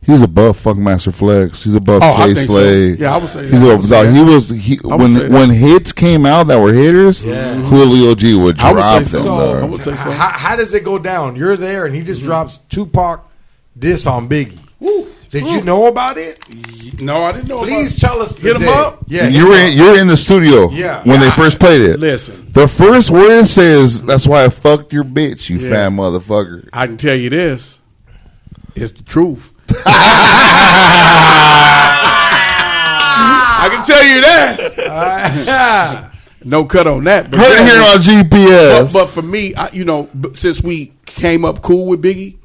he's above Funkmaster Flex. He's above Oh, I K think so. Slay. Yeah, I would say that. He's I would above, say dog, that. he was, I would say that. when hits came out that were hitters, Julio G would I would drop say them, so. dog. I would say so. How does it go down? You're there and he just drops Tupac diss on Biggie. Did you know about it? No, I didn't know. Please about tell us. Hit the 'em day. up? Yeah, You're in the studio Yeah. when they first played it. Listen. The first word it says, "That's why I fucked your bitch, you fat motherfucker." I can tell you this. It's the truth. I can tell you that. No cut on that. But Heard it here on GPS. But for me, since we came up cool with Biggie,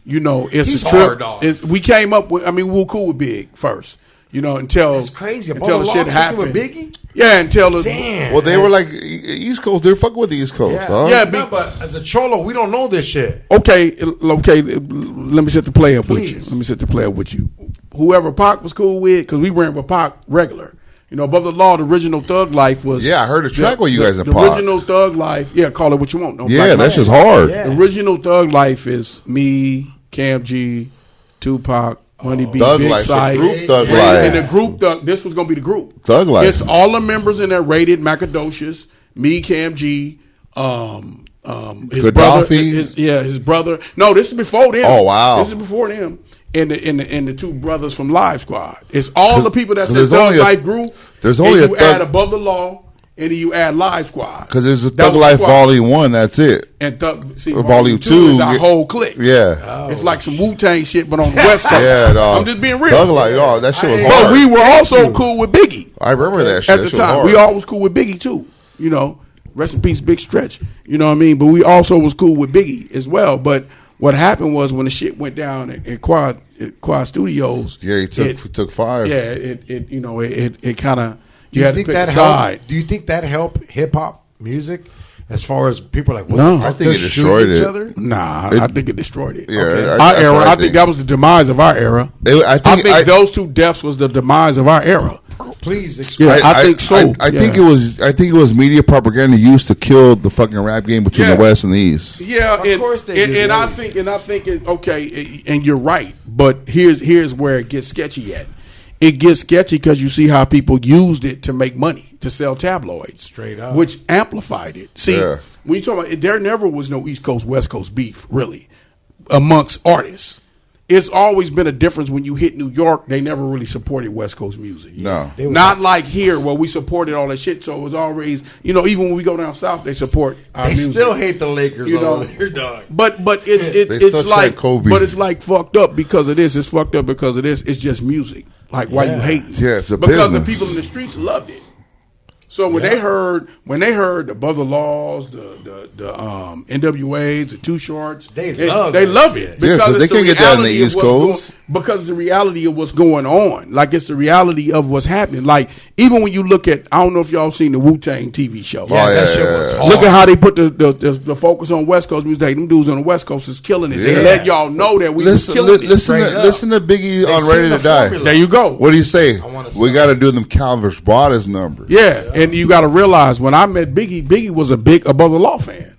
it's He's a trip. hard, dog. We came up with. We were cool with Big first. Until It's crazy. until the shit happened with Biggie. Yeah, until the Damn. Well, they were like East Coast. They're fucking with the East Coast. Yeah, Huh? Yeah, No, but as a cholo, we don't know this shit. Okay. Let me set the play up with you. Please. Let me set the play up with you. Whoever Pac was cool with, because we ran with Pac regular. Above the law, the original Thug Life was. Yeah, I heard a track with you guys in The Pac. original Thug Life. Yeah, call it what you want. No, Yeah, Black that's Man. just hard. Yeah. The original Thug Life is me, Cam G, Tupac, Money B, Thug Big Life, the Sight. group Thug And Life. the group Thug. This was gonna be the group. Thug Life. It's all the members in there rated Macadocious. Me, Cam G, his Gaddafi? brother. His brother. No, this is before them. Oh, wow. This is before them. And the two brothers from Live Squad. It's all the people that said there's Thug only a- Life group. there's and only a you Thug- add Above the Law, and then you add Live Squad. Because there's a That Thug was Life squad. Volume 1. That's it. And Volume 2 is our whole clique. Yeah. It's like some Wu-Tang shit, but on the West Coast. Yeah, dog. I'm just being real. Thug Life, oh, that shit was But hard. we were also cool with Biggie I remember that shit. at That the shit was time. hard. We all was cool with Biggie too. Rest in peace, Big Stretch. You know what I mean? But we also was cool with Biggie as well. But what happened was when the shit went down at Quad Studios. Yeah, he took 5. Yeah, it kind of. Do you think that helped? Do you think that helped hip hop music? As far as people are like, what No. the fuck, I think they're it destroyed shooting each it. other? Nah, It- I think it destroyed it. Yeah, Okay. that's Our what era, I think that was the demise of our era. I think those two deaths was the demise of our era. Please explain. Yeah, I think so. I think Yeah. it was media propaganda used to kill the fucking rap game between Yeah. the West and the East. Yeah, Of course they do. and I think it okay, and you're right. But here's where it gets sketchy at. It gets sketchy because you see how people used it to make money, to sell tabloids, Straight up. which amplified it. See, Yeah. when you talk about it, there never was no East Coast West Coast beef really amongst artists. It's always been a difference when you hit New York. They never really supported West Coast music. No. They was Not like here where we supported all that shit. So it was always, even when we go down south, they support our They music. still hate the Lakers You know, over there, dog. But it's They still it's like chant Kobe. but it's like fucked up because of this. It's fucked up because of this. It's just music. Like why you Yeah. hating? Yeah, it's a because the business. people in the streets loved it. So when they heard the Brother Laws, the NWAs, the Too Shorts, They they love love that it shit. Yeah, 'cause it's they the can't get that in the reality of East what's Coast. because it's the reality of what's going on. Like it's the reality of what's happening. Like even when you look at, I don't know if y'all seen the Wu-Tang TV show. Yeah, Oh, that yeah, shit yeah, was yeah. hard. Look at how they put the focus on West Coast music. Them dudes on the West Coast is killing it. They Yeah. let y'all know that we was killing it. Listen to Biggie on seen Ready the to Die. formula. There you go. What do you say? wanna We say- got to do them Calvin's Broadest numbers. Yeah, and you got to realize when I met Biggie was a big Above the Law fan.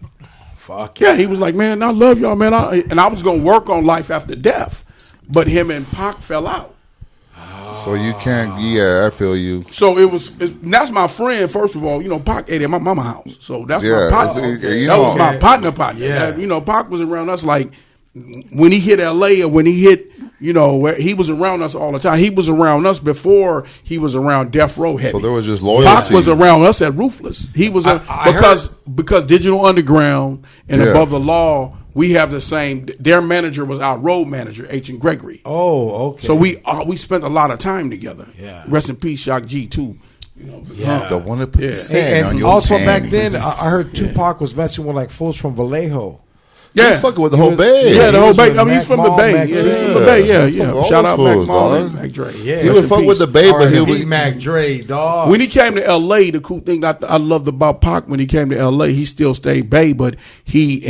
Fuck Yeah, he was like, man, I love y'all, man. And I was gonna work on Life After Death, but him and Pac fell out. So you can't. Yeah, I feel you. So that's my friend. First of all, Pac ate at my mama's house, so that's Yeah, my partner. it's- you That know- was my partner. Yeah. Pac was around us like when he hit LA or when he hit. Where he was around us all the time. He was around us before he was around Death Row Heavy. So there was just Pac loyalty. was around us at Ruthless. He was I because Digital Underground and Yeah. Above the Law. We have the same. Their manager was our road manager, H. and Gregory. Oh, okay. So we spent a lot of time together. Yeah. Rest in peace, Shock G too. Yeah. The one that put Yeah. the sand on And your also tan. back then, I heard Tupac was messing with like fools from Vallejo. Yeah. He's fucking with the whole Bay. Yeah, the whole Bay. with I mean, he's from the Mac Bay. Mac Yeah, Dre. he's from the Bay. Yeah, He's from yeah. all Shout out those Mac fools, Marley, dog. Mac Dre. Yeah. He Rest would in fuck peace. with the Bay, but he R&B would. Mac Dre, dog. When he came to L.A., the cool thing that I loved about Pac when he came to L.A., he still stayed Bay, but he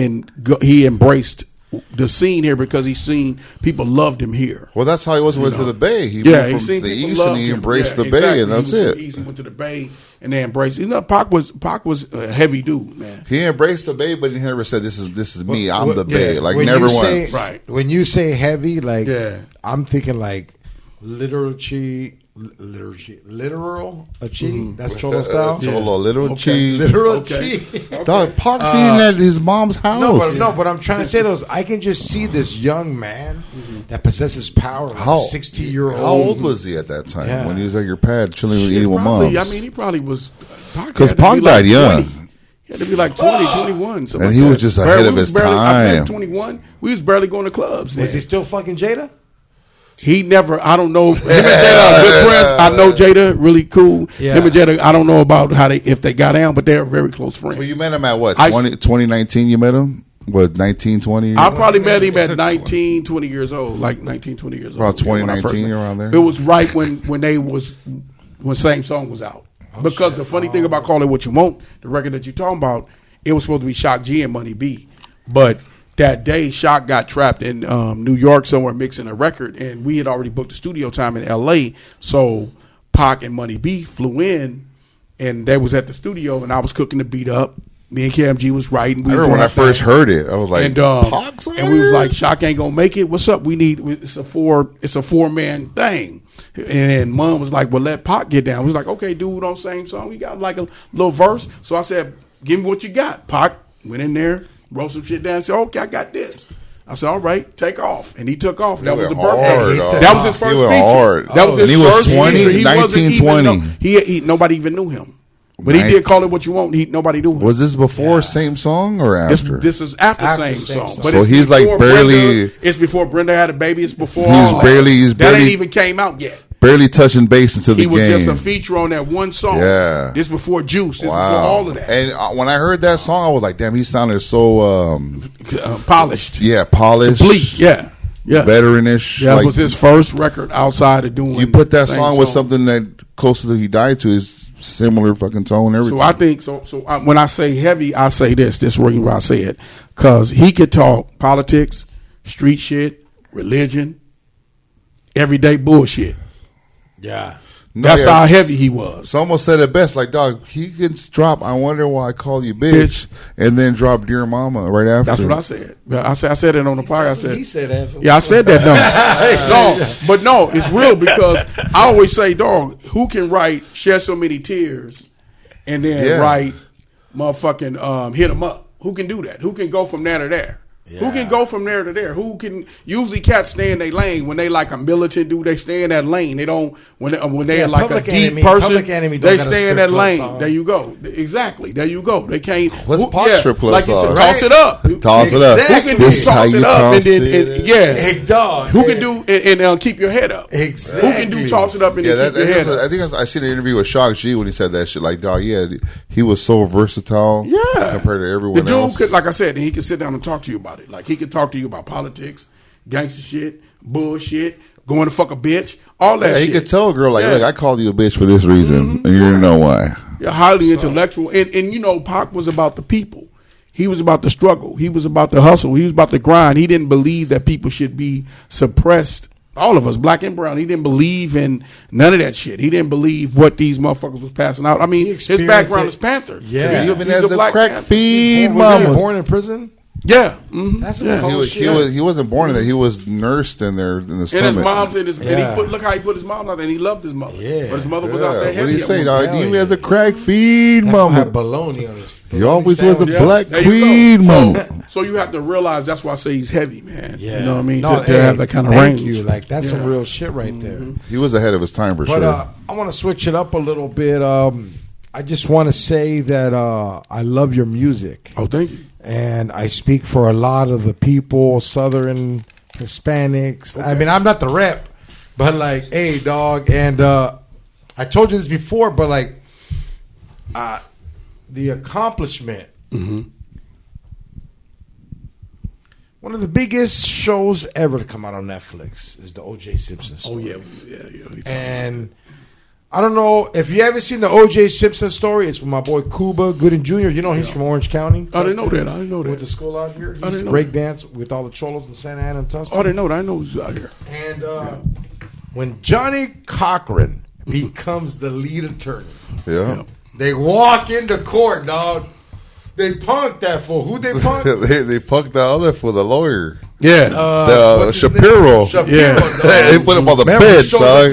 embraced the scene here because he seen people loved him here. Well, that's how he was to the Bay. He Yeah, he moved seen from the people East and loved he him. embraced Yeah, the Bay, exactly. and that's He was it. from the East, he went to the Bay and they embraced. You know, Pac was a heavy dude, man. He embraced the Bay, but he never said, "This is me. I'm the Yeah. Bay." Like When never you say- once. Right. When you say heavy, like Yeah. I'm thinking like literal chi. That's Cholo style. Cholo, little Okay. cheese. Literal Okay. chi. Dog, Pac's eating at his mom's house. No, but I'm trying to say those. I can just see this young man that possesses power, like How- 60-year-old. How old was he at that time Yeah. when he was at your pad chilling Shit, eating with probably, moms? I mean, he probably was. Because had to Pac be like died young. 20. He had to be like 20, 21. something And like he that. was just ahead We of was his barely, I time. think 21. We was barely going to clubs. Was then. he still fucking Jada? He never. I don't know. Him and Jada are good friends. I know Jada really cool. Yeah. Him and Jada. I don't know about if they got down, but they're very close friends. Well, you met him at what? I- 2019 you met him? What, 19, 20? I probably met him at 19, 20 years old, like 19, 20 years old. Around Yeah, when I first 2019, met him. around there? It was right when Same Song was out. Because the funny thing about Call It What You Want, the record that you're talking about, it was supposed to be Shock G and Money B. But that day, Shock got trapped in New York somewhere mixing a record, and we had already booked the studio time in L.A., so Pac and Money B flew in, and they was at the studio, and I was cooking the beat up. Me and KMG was writing. I remember when I first heard it. I was like, Pac's and we was like, Shock ain't gonna make it. What's up? It's a 4-man thing. And then Mom was like, well, let Pac get down. We was like, okay, dude, on Same Song, we got like a little verse. So I said, give me what you got. Pac went in there, wrote some shit down, and said, okay, I got this. I said, all right, take off. And he took off. That was the went birthday. hard, dog. That was his first He went feature. hard. That was And his he was first 20, feature. He wasn't 19, even 20. know- He nobody even knew him. But he Right. did Call It What You Want. Nobody knew him. Was this before Same Song or after? This is after Same Same Song. Song. But So it's he's like before barely- It's before Brenda had a baby. It's before He's all that. barely- That ain't barely- even came out yet. Barely touching base into the He was game. just a feature on that one song. Yeah. This before Juice. This before Wow. all of that. And when I heard that song, I was like, damn, he sounded so, Polished. polished. Complete. Yeah. Yeah. Veteranish. Yeah, like, it was his first record outside of doing. you put that Same song with something that close to he died to is similar fucking tone and everything. So I think when I say heavy, I say this. This is the reason why I say it, because he could talk politics, street shit, religion, everyday bullshit. Yeah. No, That's yeah, how heavy he was. Someone said it best, like, dog, he can drop I Wonder Why I Call You Bitch, and then drop Dear Mama right after. That's what I said. I said it on the podcast. He said that. Yeah, I said that. No, it's real because I always say, dog, who can write Shed So Many Tears and then write motherfucking Hit 'Em Up? Who can do that? Who can go from there to there? Yeah. Who can go from there to there? Who can? Usually, cats stay in their lane when they like a militant dude. They stay in that lane. They don't when they Yeah, like a Public deep Enemy- person. Public Enemy don't They got a stay in strip that club lane. song. There you go. Exactly. There you go. They can't. What's Pac's strip club Like you song? said, toss it up. Toss it up. Who can This do how toss you it up toss and then it. yeah. Hey, dog. Who can do and keep your head up? Exactly. Who can do toss it up and Yeah, then keep your head up? I think I seen an interview with Shock G when he said that shit. Like, dog, yeah, he was so versatile. Yeah, compared to the everyone dude else. could, like I said, he could sit down and talk to you about it. Like he could talk to you about politics, gangster shit, bullshit, going to fuck a bitch, all that. Yeah, shit. he could tell a girl like, Yeah. look, I called you a bitch for this reason, and you didn't know why. Yeah, highly intellectual, and you know, Pac was about the people. He was about the struggle. He was about the hustle. He was about the grind. He didn't believe that people should be suppressed. All of us, black and brown. He didn't believe in none of that shit. He didn't believe what these motherfuckers was passing out. I mean, his background is Panther. Yeah. He's Even as a Black crack Panther. feed Was he mama. born in prison? Yeah, mhm. That's some yeah. cold shit. He wasn't born in there. He was nursed in there in the And stomach. his mom's in his. And Yeah. look how he put his mom out there. And he loved his mother. Yeah. But his mother was out there. What do heavy you at say, one dog? hell Even yeah. as a crack feed That mama. had bologna on his. He always was a sandwich. Yeah. black There you queen go. mama. So you have to realize that's why I say he's heavy, man. Yeah. You know what I mean? No, to have that kind of thank range. you. Like that's some Yeah. real shit right there. He was ahead of his time for But sure. I want to switch it up a little bit. I just want to say that I love your music, Oh, thank you. and I speak for a lot of the people, Southern Hispanics. I mean, I'm not the rep, but like, hey, dog, and I told you this before, but like, the accomplishment One of the biggest shows ever to come out on Netflix is the Oj Simpsons story. Oh yeah. And I don't know if you haven't seen the Oj Simpson story. It's with my boy Cuba Gooden Jr. You know he's from Orange County. I didn't know that. Went to school out here. He I used didn't to know break dance with all the cholos in Santa Ana and Tustin. I didn't know that. I know he was out here. And when Johnny Cochran becomes the lead attorney, they walk into court, dog. They punked that fool. Who they punked? they punked the other for the lawyer. Yeah, the Shapiro. They put him on the bench, dog.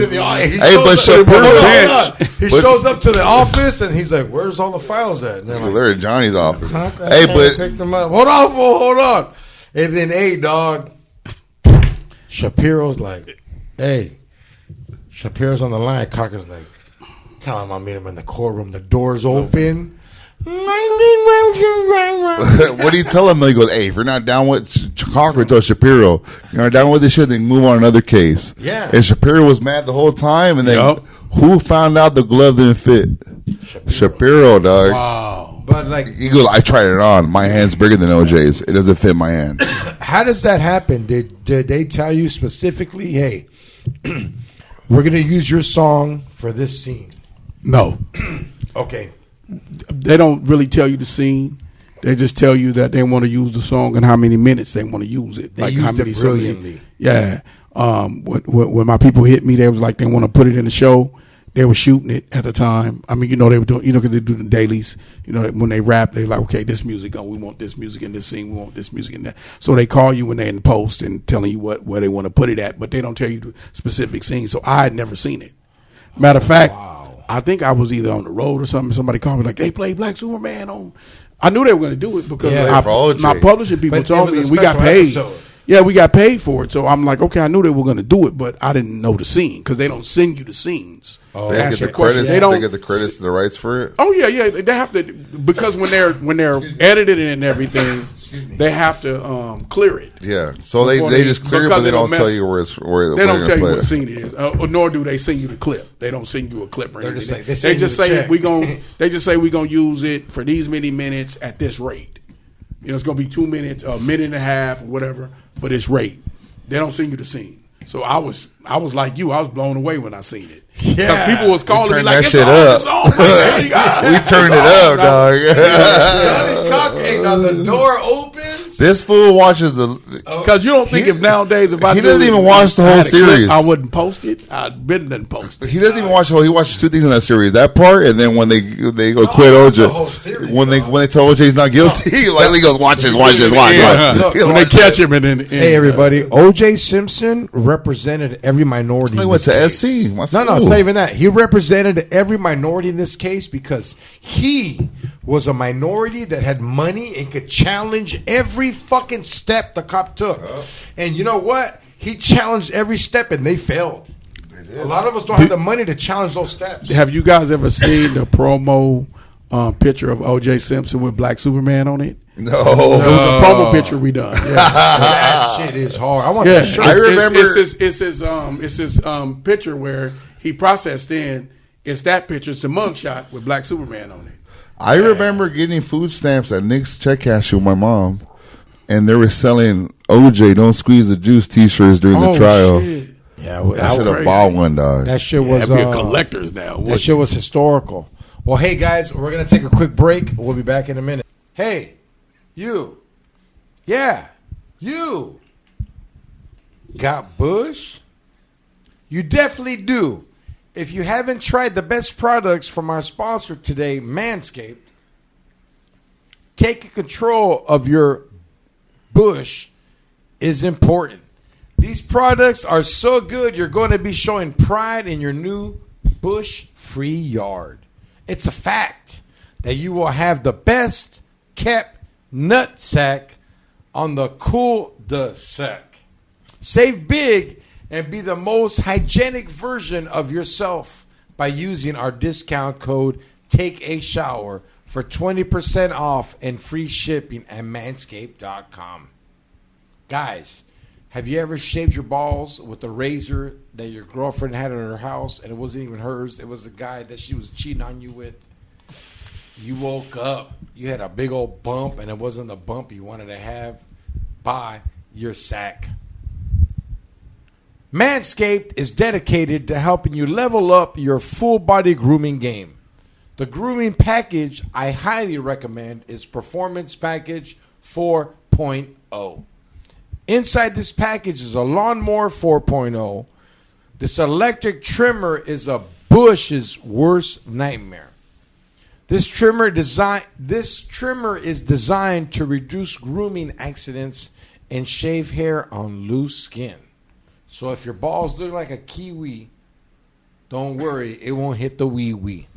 He shows up to the office and he's like, "Where's all the files at?" And they're in Johnny's office. Picked them up. Hold on. And then, dog. Shapiro's like, "Hey." Shapiro's on the line. Cocker's like, "Tell him I'll meet him in the courtroom. The door's open." What do you tell him though? He goes, "Hey, if you're not down with Cochran, tell Shapiro. You're not down with this shit, then move on another case." Yeah. And Shapiro was mad the whole time, and then who found out the glove didn't fit? Shapiro, dog. Wow. But like, he goes, "I tried it on. My hand's bigger than OJ's. It doesn't fit my hand." How does that happen? Did they tell you specifically, "Hey, we're going to use your song for this scene"? No. Okay. They don't really tell you the scene. They just tell you that they want to use the song and how many minutes they want to use it. They used it brilliantly. Yeah. When my people hit me, they was like they want to put it in the show. They were shooting it at the time. I mean, they were doing, because they do the dailies. When they rap, they're like, okay, this music, we want this music in this scene. We want this music in that. So they call you when they're in post and telling you where they want to put it at, but they don't tell you the specific scene. So I had never seen it. Matter of fact, I think I was either on the road or something. Somebody called me like, they played Black Superman on. I knew they were going to do it because my publishing people told me, and we got paid. Episode. Yeah, we got paid for it. So I'm like, okay, I knew they were going to do it, but I didn't know the scene because they don't send you the scenes. Oh, they get the credits. They get the credits and the rights for it. Oh yeah. They have to, because when they're edited and everything, they have to clear it. Yeah, so they just clear it, but they don't tell you where they don't tell you what scene it is, nor do they send you the clip. They don't send you a clip or anything. They just say we gonna use it for these many minutes at this rate. It's gonna be 2 minutes, a minute and a half, or whatever for this rate. They don't send you the scene. So I was like you. I was blown away when I seen it. Because people was calling me like, "It's on. We turned it up, dog." Johnny Cochran on the door opens. This fool watches the. Because you don't think if nowadays if I he doesn't even watch the whole series. I wouldn't post it. I'd been didn't post it. He doesn't even watch the whole. He watches two things in that series. That part, and then when they go quit OJ, the whole series, when they tell OJ he's not guilty, like he goes, "Watch this. When they catch him, and then hey everybody, OJ Simpson represented every minority. He went to SC. No, it's not even that. He represented every minority in this case because he was a minority that had money and could challenge every fucking step the cop took. And you know what? He challenged every step and they failed. A lot of us don't have the money to challenge those steps. Have you guys ever seen the promo picture of OJ Simpson with Black Superman on it? No. It was a promo picture we done. Yeah. That shit is hard. I want to show. I remember it's his picture where he processed in. It's that picture. It's the mugshot with Black Superman on it. I remember getting food stamps at Nick's check cashier with my mom, and they were selling OJ "Don't Squeeze the Juice" T-shirts during the trial. Shit. Yeah, I should have bought one, dog. That shit was be a collector's now. That shit was historical. Well, hey guys, we're gonna take a quick break. We'll be back in a minute. Hey, you, you got Bush? You definitely do. If you haven't tried the best products from our sponsor today, Manscaped, taking control of your bush is important. These products are so good, you're going to be showing pride in your new bush-free yard. It's a fact that you will have the best kept nut sack on the cul-de-sac. Save big and be the most hygienic version of yourself by using our discount code TakeAShower for 20% off and free shipping at manscaped.com. Guys, have you ever shaved your balls with a razor that your girlfriend had at her house and it wasn't even hers? It was the guy that she was cheating on you with. You woke up, you had a big old bump and it wasn't the bump you wanted to have. Bye. your sack. Manscaped is dedicated to helping you level up your full body grooming game. The grooming package I highly recommend is Performance Package 4.0. Inside this package is a Lawnmower 4.0. This electric trimmer is a bush's worst nightmare. This trimmer is designed to reduce grooming accidents and shave hair on loose skin. So if your balls look like a kiwi, don't worry, it won't hit the wee-wee.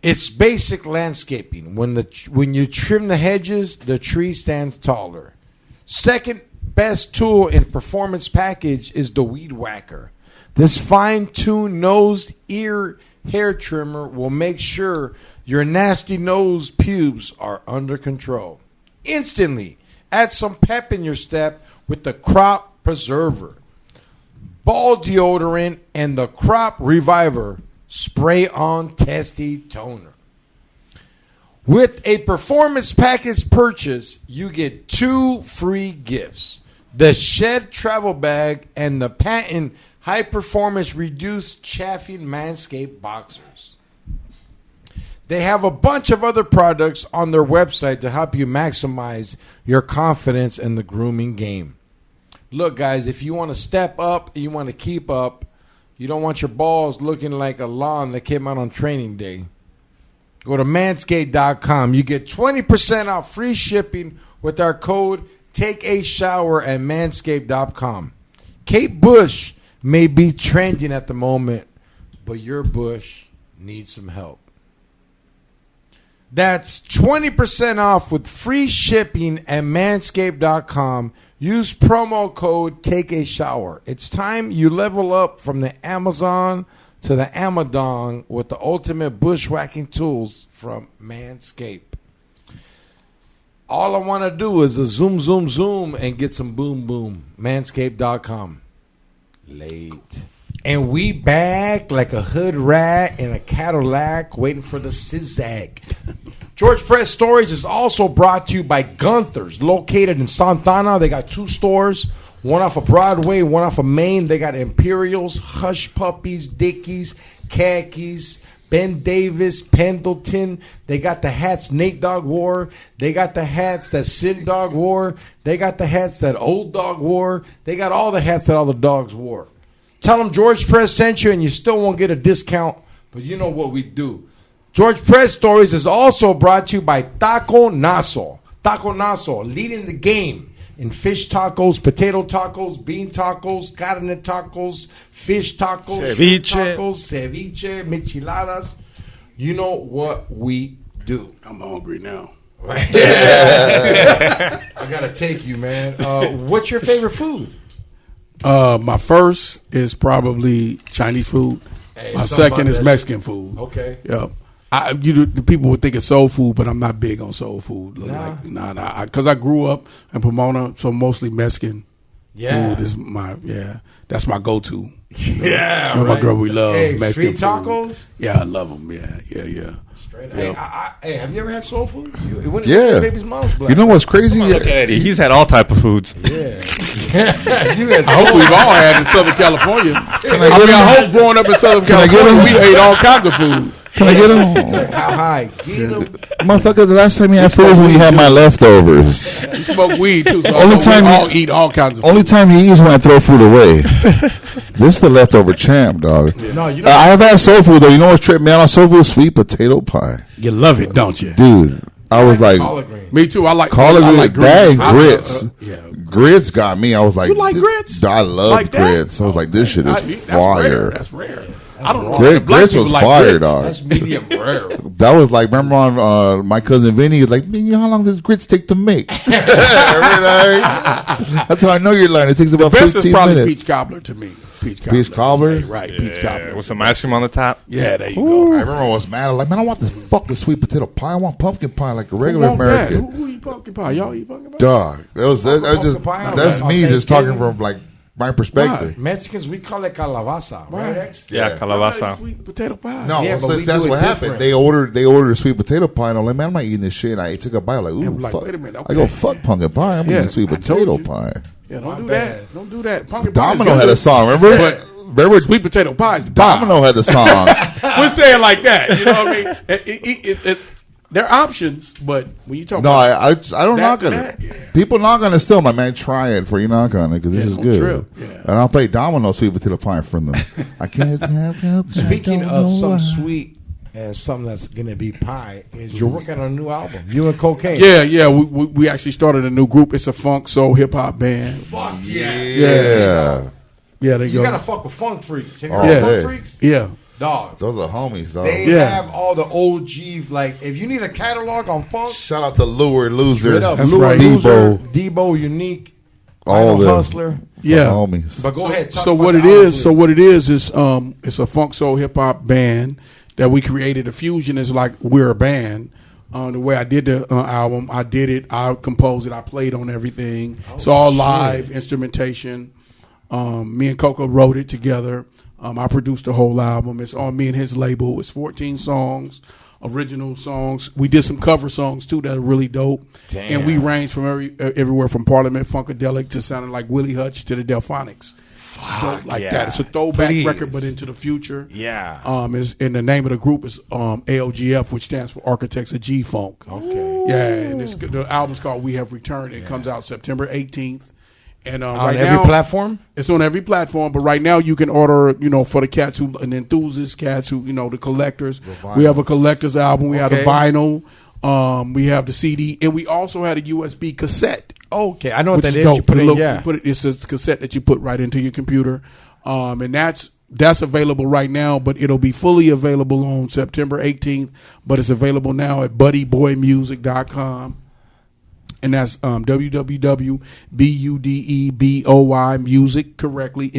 It's basic landscaping. When you trim the hedges, the tree stands taller. Second best tool in Performance Package is the Weed Whacker. This fine-tuned nose, ear, hair trimmer will make sure your nasty nose pubes are under control. Instantly, add some pep in your step with the Crop Preserver, Ball Deodorant, and the Crop Reviver Spray-On Testy Toner. With a Performance Package purchase, you get 2 free gifts: the Shed Travel Bag and the patent High Performance Reduced Chaffing Manscaped Boxers. They have a bunch of other products on their website to help you maximize your confidence in the grooming game. Look, guys, if you want to step up and you want to keep up, you don't want your balls looking like a lawn that came out on training day, go to manscaped.com. You get 20% off free shipping with our code TakeAShower at manscaped.com. Kate Bush may be trending at the moment, but your bush needs some help. That's 20% off with free shipping at manscaped.com. Use promo code TakeAShower. It's time you level up from the Amazon to the Amadon with the ultimate bushwhacking tools from Manscaped. All I want to do is a zoom, zoom, zoom and get some boom, boom. Manscaped.com. Late. And we back like a hood rat in a Cadillac waiting for the zigzag. George Press Stories is also brought to you by Gunther's, located in Santana. They got 2 stores, one off of Broadway, one off of Main. They got Imperials, Hush Puppies, Dickies, Khakis, Ben Davis, Pendleton. They got the hats Nate Dogg wore. They got the hats that Sin Dog wore. They got the hats that Old Dog wore. They got all the hats that all the dogs wore. Tell them George Press sent you and you still won't get a discount, but you know what we do. George Press Stories is also brought to you by Taco Naso. Taco Naso, leading the game in fish tacos, potato tacos, bean tacos, carne tacos, fish tacos, ceviche, tacos, ceviche, micheladas. You know what we do. I'm hungry now. I gotta take you, man. What's your favorite food? My first is probably Chinese food. Hey, my second is Mexican food. Okay. Yep. The people would think it's soul food, but I'm not big on soul food. Because I grew up in Pomona, so mostly Mexican food is that's my go-to. Yeah, me and my girl, we love Mexican street tacos. Food. Yeah, I love them. Yeah. Straight up. Hey, have you ever had soul food? Yeah. Baby's mom's black. You know what's crazy? Look at Eddie. He's had all type of foods. Yeah. I hope we've all had in Southern California. I hope growing up in Southern California, we ate all kinds of food. Can I get them? How high? Get them. Motherfucker, the last time you had food was when you had my leftovers. You smoke weed too, so Only time we you- all eat all kinds of food. Only time he eats when I throw food away. This is the leftover champ, dog. No, you know. I have had soul food, though. You know what's tripped me out on soul food? Sweet potato pie. You love it, don't you? Dude, I was like, collard green. Me too. I like collard I green, like that and I- grits. yeah. Grits got me. I was like, You like grits? I love Like that? grits. I was like, this shit is That's fire. Rare. That's rare. I don't know. Grits Black people was like fire, grits. dog. That's medium rare. That was like, remember on my cousin Vinny, like, man, you know how long does grits take to make? That's how I know you're lying. It takes about Best 15 is probably minutes. peach cobbler to me. Peach cobbler? Right, peach cobbler. With some ice cream on the top. Yeah, there you go. I remember I was mad. I was like, man, I want this fucking sweet potato pie. I want pumpkin pie like a Who regular want that? American. Who eat pumpkin pie? Y'all eat pumpkin pie? Dog. That was just pie on that's that- me on just talking Thanksgiving? from like my perspective. Mexicans, we call it calabaza, right? X? Yeah, calabaza. Sweet potato pie. No, Yeah, but we that's do what it happened. different. They ordered a sweet potato pie, and I'm like, man, I'm not eating this shit. And I took a bite, like, ooh, I'm like, fuck. wait a minute, I go, okay. fuck pumpkin pie. I'm Yeah, eating sweet I told potato you. pie. Yeah, My don't do bad. that. Don't do that. Pumpkin pie is Domino good. had a song, remember? But Remember sweet potato pie is the pie. Domino had the song. We're saying like that. You know what I mean? They're options, but when you talk No, about I don't knock on that, it. yeah. People knock on it still. My man, try it for you knock on it because this Yeah, is don't good. trip. Yeah. And I'll play Domino sweet potato pie from them. I can't help. Speaking I don't of know some why. sweet and something that's gonna be pie, is you're working on a new album. You and Cocaine. Yeah. We actually started a new group. It's a funk soul hip hop band. Fuck yeah. Yeah. Yeah, they You go. gotta fuck with funk freaks. Have you Oh, heard of hey. funk freaks? Yeah. Dog. Those are homies, dog. They Yeah. have all the OG, like, if you need a catalog on funk, Shout out to Lure Loser. straight up, That's Lure right. Loser, Debo. Debo, Unique, All Final them. Hustler. Yeah. The homies. But go ahead. Talk So about what the it album, is? So please. what it is it's a funk soul hip hop band that we created. The fusion is like we're a band. The way I did the album, I did it. I composed it. I played on everything. It's all live instrumentation. Me and Coco wrote it together. I produced the whole album. It's on me and his label. It's 14 songs, original songs. We did some cover songs too that are really dope. Damn. And we range from everywhere from Parliament Funkadelic to sounding like Willie Hutch to the Delphonics. It's dope like yeah. that. It's a throwback Please. record, but into the future. Yeah. And the name of the group is AOGF, which stands for Architects of G Funk. Okay. Yeah, and the album's called We Have Returned. It comes out September 18th. And On right every now, platform? it's on every platform, but right now you can order, for the cats who, and enthusiast cats who, the collectors. We have a collector's album. We have the Okay. vinyl. We have the CD, and we also had a USB cassette. Okay. I know what Which that is is. dope. You put The in, little- yeah. you put it, it's a cassette that you put right into your computer, and that's available right now. But it'll be fully available on September 18th. But it's available now at buddyboymusic.com, and that's www.budeboy music correctly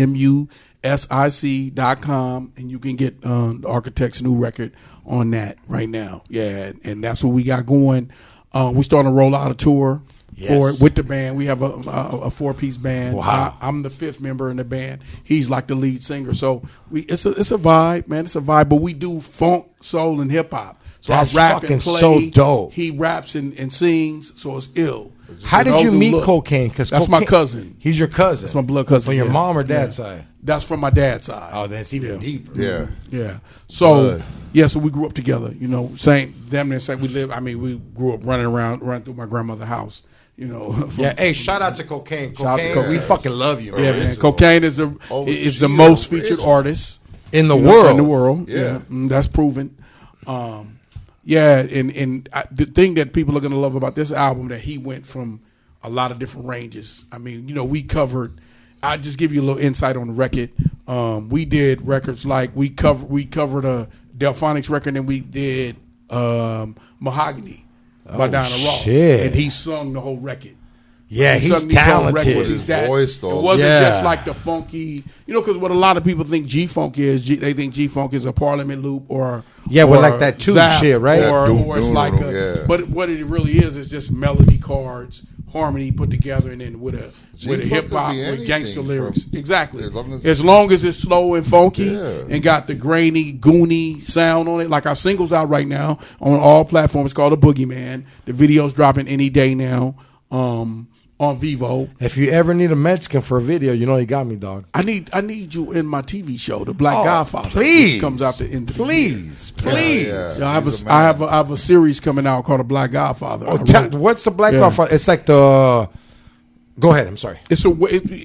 music.com, and you can get the Architect's new record on that right now. Yeah, and that's what we got going. We're starting to roll out a tour for it with the band. We have a 4-piece band. Wow. I'm the 5th member in the band. He's like the lead singer. So it's a vibe, man. It's a vibe. But we do funk, soul, and hip hop. So That's I rap fucking and play. so dope. He raps and sings, so it's ill. How So did those you who meet look- Cocaine? Because That's my cousin. He's your cousin. That's my blood cousin. From your yeah. mom or dad's Yeah. side? That's from my dad's side. Oh, that's even deeper. Yeah. Yeah. So Blood. so we grew up together. Same damn near same. We grew up running through my grandmother's house. From- Yeah. Hey, shout out to Cocaine. Shout out to Cocaine, Cocaine. we fucking love you, man. Yeah, man. Cocaine is the Original. most featured artist In the in world. the world. Yeah. That's proven. The thing that people are going to love about this album that he went from a lot of different ranges. I mean, we covered. I'll just give you a little insight on the record. We did records like we covered a Delphonics record, and we did Mahogany by Diana Ross, shit. and he sung the whole record. Yeah, He he's sung these whole records. talented. He's that- voice, though. It wasn't Yeah. just like the funky, because what a lot of people think G-Funk is, they think G-Funk is a Parliament loop or Yeah, with like that tune Zap, shit, right? Yeah, Or, doom, or it's doom, like doom, yeah. but what it really is just melody cards, harmony put together, and then with a G-Funk hip hop could be with gangster anything lyrics. from- Exactly. as long as- it's slow and funky Yeah. and got the grainy, goony sound on it. Like our singles out right now on all platforms. It's called The Boogeyman. The video's dropping any day now. On Vivo. If you ever need a Mexican for a video, you know you got me, dog. I need you in my TV show, The Black Oh, Godfather. please. Which comes out the end of the year. Please, please. Yeah. Yeah, I have He's a a I man. have a series coming out called The Black Godfather. Oh, I wrote- what's the Black Yeah. Godfather? It's like the. Go ahead. I'm sorry.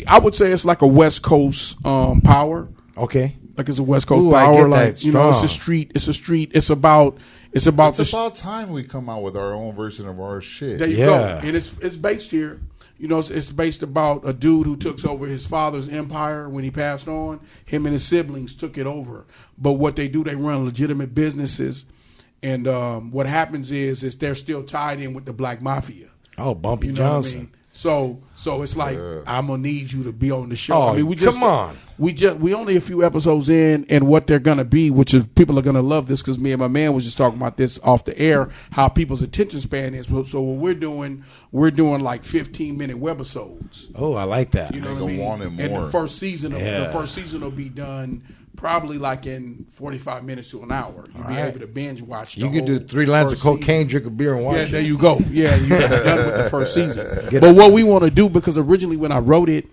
I would say it's like a West Coast power. Okay. Like it's a West Coast Ooh, I power. get that Like it's strong. a street. It's a street. It's about It's the about time we come out with our own version of our shit. There you Yeah. go. And it's based here. It's based about a dude who took over his father's empire when he passed on. Him and his siblings took it over. But what they do, they run legitimate businesses. And what happens is they're still tied in with the black mafia. Oh, Bumpy You know what I Johnson. mean? So it's like I'm gonna need you to be on the show. Oh, I mean, come on. We only a few episodes in, and what they're gonna be, which is people are gonna love this because me and my man was just talking about this off the air, how people's attention span is. So what we're doing like 15-minute webisodes. Oh, I like that. You know They what I mean? want it And more. the first season Yeah. will be done probably like in 45 minutes to an hour. You'll be right. able to binge watch. You can do 3 lines of cocaine, drink a beer, and watch Yeah, there it. you go. Yeah, you got done with the first season. But what we want to do, because originally when I wrote it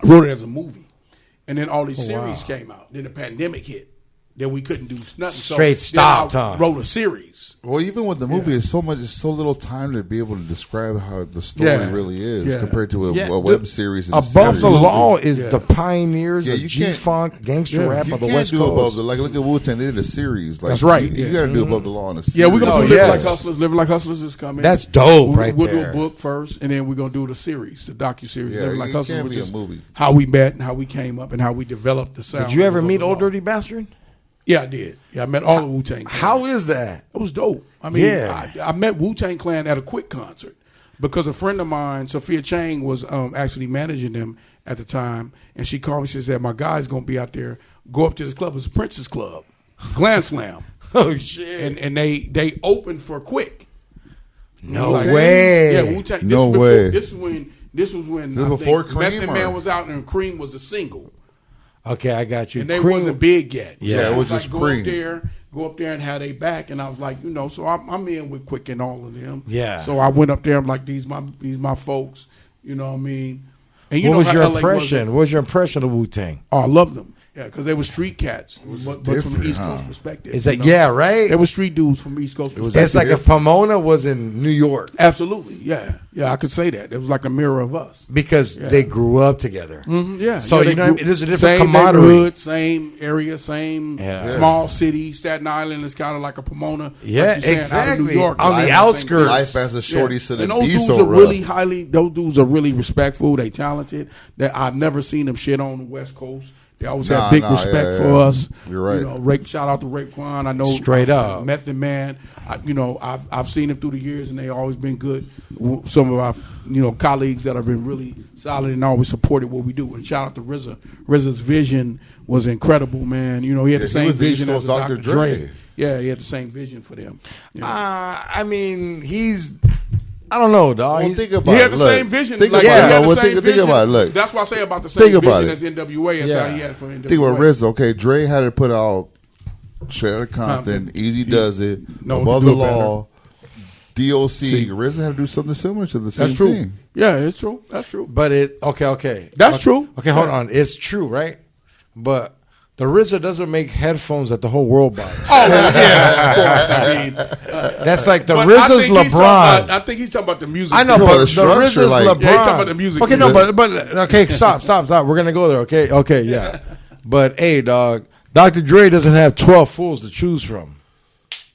as a movie, and then all these series came out. Then the pandemic hit. Then we couldn't do nothing. Straight so stopped, then I huh? wrote a series. Well, even with the movie, it's so little time to be able to describe how the story really is compared to a web series. And Above the Law is Yeah. the pioneers Yeah, of you can't- G-Funk, gangster rap You of the can't West do above Coast. the like. Look at Wu-Tang; they did a series. Like, That's right, You yeah. got to do above the law in a series. Yeah, we're gonna do Oh, Living yes. Like Hustlers. Living Like Hustlers is coming. That's dope right we'll there. do a book first, and then we're gonna do the series, the docu-series. Yeah, Living Like it Hustlers, can't which be a is movie. how we met and how we came up and how we developed the sound. Did you ever of meet the Old law. Dirty Bastard? Yeah, I did. Yeah, I met all the Wu-Tang. How is that? It was dope. I mean, Yeah. I met Wu-Tang Clan at a Quick concert because a friend of mine, Sophia Chang, was actually managing them at the time, and she called me. She said, "My guy's gonna be out there. Go up to this club. It's a Princess Club, Glam Slam, Oh, shit. and they opened for Quick. No Like, way. Yeah, Wu-Tang. No way. This was when This was I before think Method Cream, or- Man was out and Cream was the single. Okay, I got you. And they Cream- wasn't big yet. Yeah, So it was like, just go Cream. up there and have they back. And I was like, so I'm in with Quick and all of them. Yeah. So I went up there. I'm like, these my folks. You know what I mean? And What know was how your LA was. impression? What was your impression of Wu-Tang? Oh, I loved them. Yeah, because they were street cats, but from the different, East huh? Coast perspective. It's you like, know? yeah, right? They were street dudes from East Coast perspective. It's like if Pomona was in New York Absolutely, yeah, I could say that. It was like a mirror of us. because they grew up together. Yeah. So, they you know, grew- there's a different same camaraderie. neighborhood, same area, same Yeah. small city. Staten Island is kind of like a Pomona. Yeah, like you're saying, out of exactly. New York. On the Same outskirts. Life as a shorty should And it those be dudes so are rough. really those dudes are really respectful. They talented. That I've never seen them shit on the West Coast. They always have big respect yeah, for yeah. us. You're right. You know, shout out to Raekwon. I know Straight up. Method Man. I've seen him through the years, and they always been good. Some of our colleagues that have been really solid and always supported what we do. And shout out to RZA. RZA's vision was incredible, man. He had the he same was the East vision as Coast Dr. Dre. Yeah, he had the same vision for them. I mean, I don't know, dog. Well, He's- think about He it. had the look. same vision. Think Like, about he it. had No, the well, same think vision. about it. Look. That's why I say about the same Think about vision it. as NWA. That's Yeah. how he had for NWA. Think about RZA. Okay, Dre had to put out Straight Outta Compton. Easy does it. No, Above do the it better. Law. DOC. RZA had to do something similar to the same That's true. thing. Yeah, it's true. That's true. But okay. That's true. Okay, hold on. It's true, right? But the RZA doesn't make headphones that the whole world buys. Oh yeah, of course. I mean, That's like the but I RZA's think he's talking LeBron. about- I think he's talking about the music. I know, No, but the the structure, RZA's like- LeBron. Yeah, he's talking about the music. Okay, no, but okay, stop. We're gonna go there. Okay, yeah. But hey, dog, Dr. Dre doesn't have 12 fools to choose from.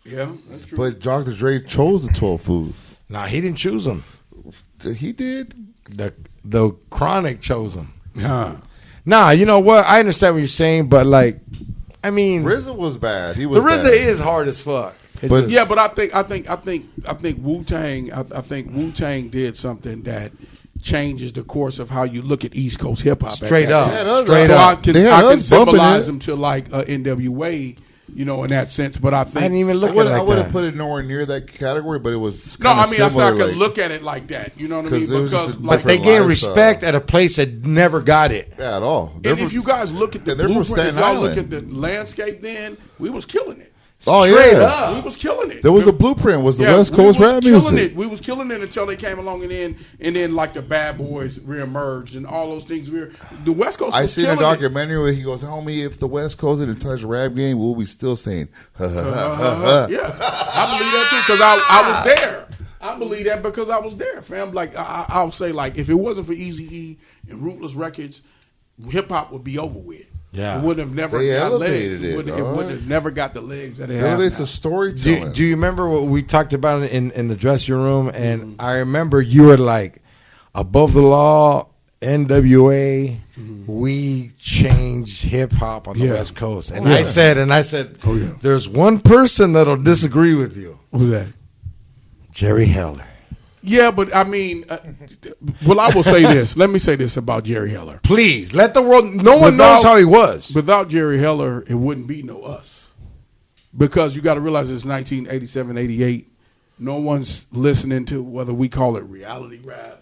Yeah, that's true. But Dr. Dre chose the 12 fools. Nah, he didn't choose them. He did. The Chronic chose them. Huh. Nah, you know what? I understand what you're saying, but like, I mean, RZA was bad. He the was RZA bad. is hard as fuck. It But- just- Yeah, but I think Wu-Tang. I think Wu-Tang did something that changes the course of how you look at East Coast hip hop. Straight up. They had us- Straight So up. I can They had us bumping symbolize it. them to like NWA, in that sense. But I think I didn't even look I at it like wouldn't that. put it nowhere near that category, but it was No, kinda I mean I said I similar, could look at it like that. You know what I mean? 'Cause it was just a Because But they different gained lifestyle. respect at a place that never got it. Yeah, at all. and if you guys look at the and they're from blueprint, if Staten y'all look Island. at the landscape, then we was killing it. Oh, Straight yeah. up. We was killing it. There was a blueprint. Was the Yeah, West Coast we was rap killing music? it. We was killing it until they came along, and then like the Bad Boys reemerged and all those things. The West Coast. I was seen a killing it. documentary where he goes, "Homie, if the West Coast didn't touch the rap game, we'll be still saying, ha ha ha ha ha." Yeah, I believe that too because I was there. I believe that because I was there, fam. Like I'll say, like if it wasn't for Eazy-E and Ruthless Records, hip hop would be over with. Yeah. It wouldn't have never They got elevated legs. it, It wouldn't dog. have never got the legs that it It has. elevates now. a storytelling. Do you remember what we talked about in the dressing room? And I remember you were like, Above the Law, NWA, we changed hip hop on the Yeah. West Coast. And Yeah. I said, Oh, yeah. there's one person that'll disagree with you. Who's that? Jerry Heller. Yeah, but I mean, well, I will say this. Let me say this about Jerry Heller. Please let the world. No one knows how he was. Without Jerry Heller, it wouldn't be no us. Because you got to realize it's 1987, 88. No one's listening to whether we call it reality rap,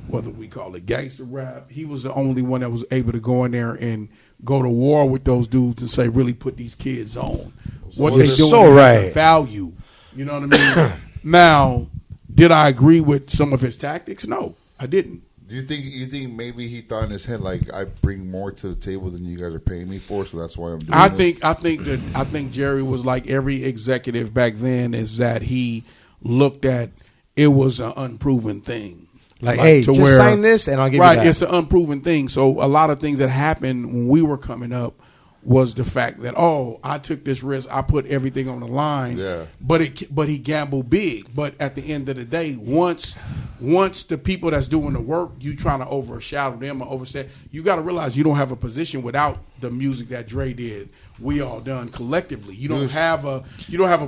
whether we call it gangster rap. He was the only one that was able to go in there and go to war with those dudes and say, really put these kids on. What they doing so has right. a value. You know what I mean? Now, did I agree with some of his tactics? No, I didn't. Do you think maybe he thought in his head like I bring more to the table than you guys are paying me for, so that's why I'm doing this? I think Jerry was like every executive back then, is that he looked at it was an unproven thing. Like, hey, just sign this and I'll give you that. Right, it's an unproven thing. So a lot of things that happened when we were coming up was the fact that, I took this risk, I put everything on the line. Yeah. But he gambled big. But at the end of the day, once the people that's doing the work, you trying to overshadow them or overstep, you got to realize you don't have a position without the music that Dre did. We all done collectively. You don't have a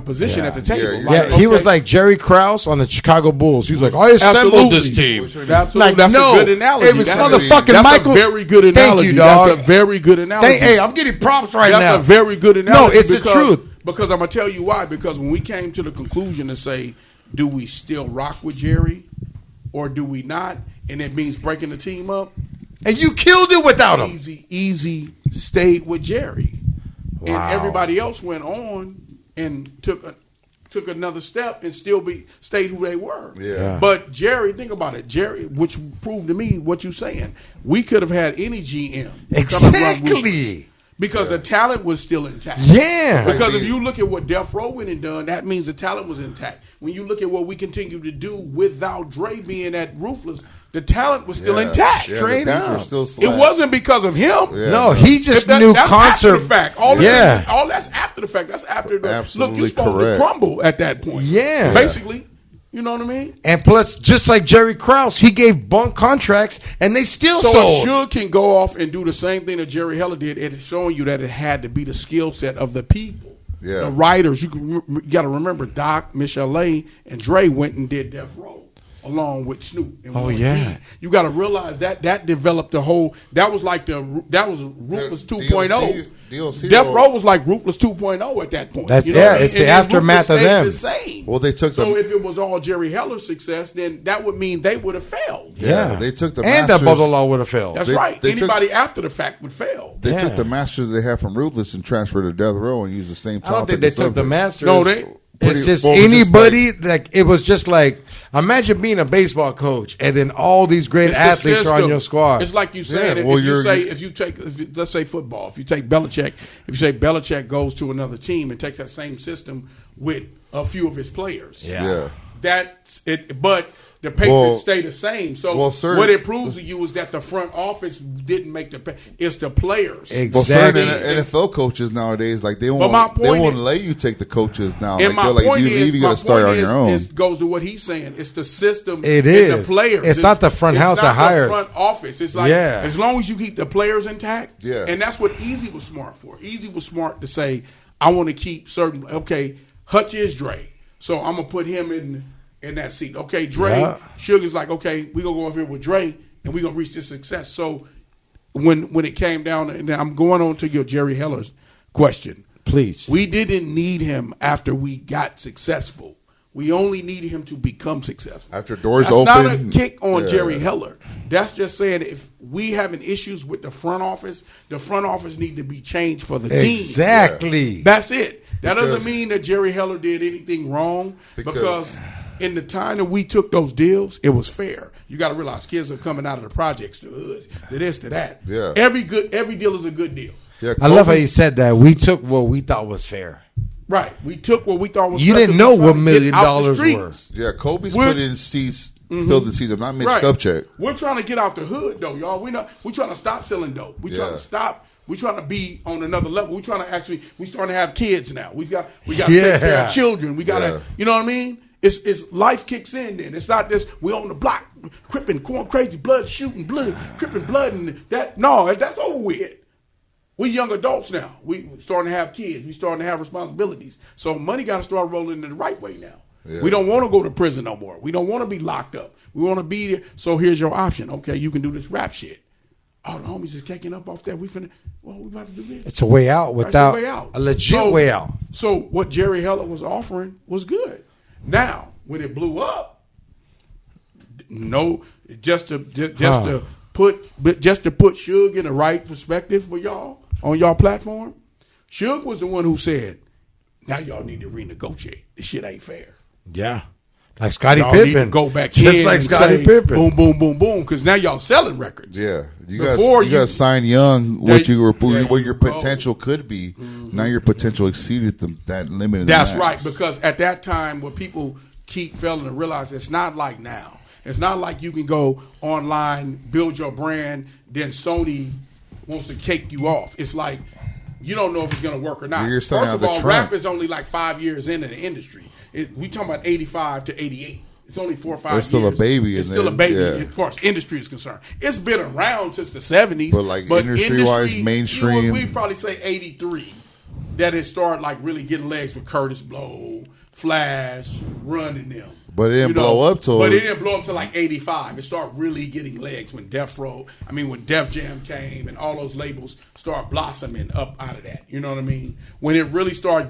position at the table. Yeah, he was like Jerry Krause on the Chicago Bulls. He was like, I assembled this team. Absolutely. Like, That's no, a good analogy. it was motherfucking That's Michael. a very good analogy. Thank you, dog. That's a very good analogy. Hey, I'm getting props right now. That's a very good analogy. No, it's the truth. Because I'm going to tell you why. Because when we came to the conclusion to say, do we still rock with Jerry or do we not? And it means breaking the team up. And you killed it without him. Easy stayed with Jerry. Wow. And everybody else went on and took another step and stayed who they were. Yeah. But Jerry, think about it. Jerry, which proved to me what you're saying. We could have had any GM. Exactly. Because the talent was still intact. Yeah. Because if you look at what Death Row went and done, that means the talent was intact. When you look at what we continue to do without Dre being at Ruthless, the talent was still intact. Yeah, Straight the beats were up. still It slack. wasn't because of him. Yeah, No, he just knew that's concert. after the fact. All that's after the fact. That's after the Absolutely look. You're supposed correct. to crumble at that point. Yeah. basically. You know what I mean? And plus, just like Jerry Krause, he gave bunk contracts, and they still So sold. if Suge can go off and do the same thing that Jerry Heller did, it's showing you that it had to be the skill set of the people. Yeah. The writers. You got to remember Doc, Michelle A, and Dre went and did Death Row along with Snoop. And Warren G. You got to realize that developed the whole. That was Ruthless 2.0. DLC Death Row was like Ruthless 2.0 at that point. That's You know what I mean? it's the And then aftermath Ruthless of them. stayed the same. Well, they took So the if it was all Jerry Heller's success, then that would mean they would have failed. Yeah, they took the and masters. the Bubble Law would have failed. That's They- right. they took- Anybody after the fact would fail. They Yeah. took the masters they had from Ruthless and transferred to Death Row and used the same I topic. don't think they and took the subject. Masters. No, they- It's just well, anybody. Like it was just like imagine being a baseball coach and then all these great It's the athletes are on system. your squad. It's like you saying, Yeah, well, let's say football, if you take Belichick, if you say Belichick goes to another team and takes that same system with a few of his players. Yeah. That's it. But the Patriots Well- stay the same. So well, sir- what it proves to you is that the front office didn't make it's the players. Well, Exactly. certain NFL coaches nowadays, like they my won't, point they won't is- let you take the coaches now. And Like, my they're like, point if you leave, you got to start on your own. It goes to what he's saying. It's the system. It and is. the players. It's not the front house it's not that hires. The front office. It's like Yeah. as long as you keep the players intact. Yeah. And that's what Easy was smart for. Easy was smart to say, I want to keep certain. Okay, Hutch is Dre, so I'm gonna put him in that seat. Okay, Dre, Yeah. Sugar's like, okay, we gonna go over here with Dre, and we gonna reach this success. So when it came down, and I'm going on to your Jerry Heller's question. Please. We didn't need him after we got successful. We only needed him to become successful. After doors That's open. not a kick on Yeah. Jerry Heller. That's just saying if we having issues with the front office need to be changed for the team. Exactly. That's it. That doesn't Because- mean that Jerry Heller did anything wrong Because- because in the time that we took those deals, it was fair. You got to realize kids are coming out of the projects, the hoods, to this, to that. Yeah. Every deal is a good deal. Yeah, I love how Kobe's- you said that. We took what we thought was fair. Right. We took what we thought was You fair didn't 'cause know we're what trying to get $1 out the million were. streets. Yeah, Kobe's We're- put in seats, filled the seats. I'm not Mitch Kupchak. We're trying to get out the hood though, y'all. We're trying to stop selling dope. We're trying Yeah. to stop. We're trying to be on another level. We're trying to we starting to have kids now. We got to Yeah. take care of children. We got to, Yeah. you know what I mean? It's life kicks in then. It's not this, we on the block, cripping, going crazy, blood, shooting, blood, cripping blood, and that, no, that's over with. We young adults now. We starting to have kids. We starting to have responsibilities. So money got to start rolling in the right way now. Yeah. We don't want to go to prison no more. We don't want to be locked up. We want to be there. So here's your option. Okay, you can do this rap shit. Oh, the homies is kicking up off that. We about to do this. It's a way out without a legit way out. So what Jerry Heller was offering was good. Now, when it blew up, just to put Suge in the right perspective for y'all on y'all platform, Suge was the one who said, now y'all need to renegotiate. This shit ain't fair. Yeah. Like Scottie Y'all Pippen. need to go back just in like and Scottie say, Pippen. boom, boom, boom, boom, because now y'all selling records. Yeah, you Before guys signed young what your go. potential could be. Now your potential exceeded that limit. That's right, because at that time, what people keep failing to realize, it's not like now. It's not like you can go online, build your brand, then Sony wants to cake you off. It's like you don't know if it's going to work or not. You're First of all, Trump. rap is only like 5 years into the industry. We talking about 85 to 88. It's only 4 or 5 years. It's still a baby. It's still a baby as far as industry is concerned. It's been around since the 70s. But industry-wise, mainstream. We'd probably say 83 that it started like really getting legs with Curtis Blow, Flash, Run and them. But it didn't blow up till. But it didn't blow up till like 85. It started really getting legs when when Def Jam came and all those labels start blossoming up out of that. You know what I mean? When it really started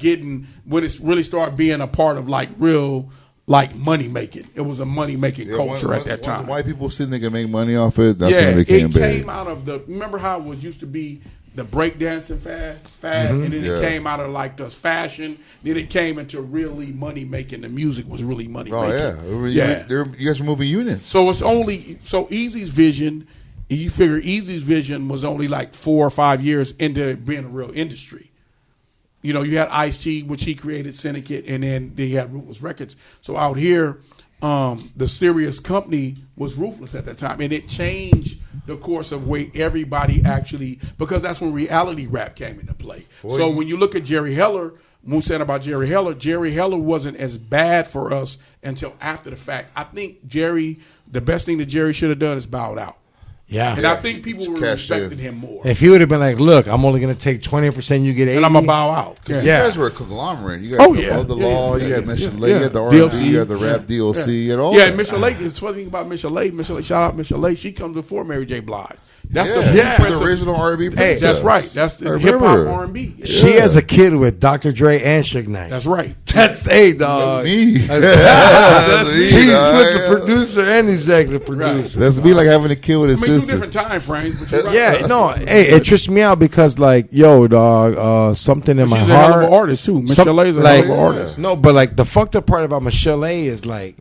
being a part of like real like money making. It was a money making culture at that time. Once white people seen they could make money off it, that's when it became big. It came out of remember how it used to be the breakdancing fad, and then it came out of like the fashion. Then it came into really money making. The music was really money making. Oh yeah. You guys were moving units. So it's only Eazy's vision. You figure Eazy's vision was only like 4 or 5 years into being a real industry. You know, you had Ice-T, which he created Syndicate, and then you had Ruthless Records. So out here, the Serious Company was Ruthless at that time, and it changed the course of way everybody actually, because that's when reality rap came into play. So when you look at Jerry Heller, Moon said about Jerry Heller wasn't as bad for us until after the fact. I think the best thing that Jerry should have done is bowed out. Yeah. And I think people would have respected him more. If he would have been like, look, I'm only going to take 20%, you get 80%. And I'm going to bow out. You guys were a conglomerate. You guys had the law, you had Mission Lake, you had the R&B, you had the rap DLC, you had all that. Yeah, Mission Lake, it's funny thing about Mission Lake, shout out Mission Lake, she comes before Mary J. Blige. That's the original R&B princess. That's right. That's the hip-hop R&B. Yeah. She has a kid with Dr. Dre and Suge Knight. That's right. That's dog. That's me. That's me. He's with the producer and the executive producer. Right. That's me like having a kid with his sister. 2 different time frames, but you're right. Yeah, no, hey, it trips me out because, like, yo, dog, something in my heart. She's a hell of an artist, too. Michelle A is a hell of an artist. No, but, like, the fucked up part about Michelle A is, like,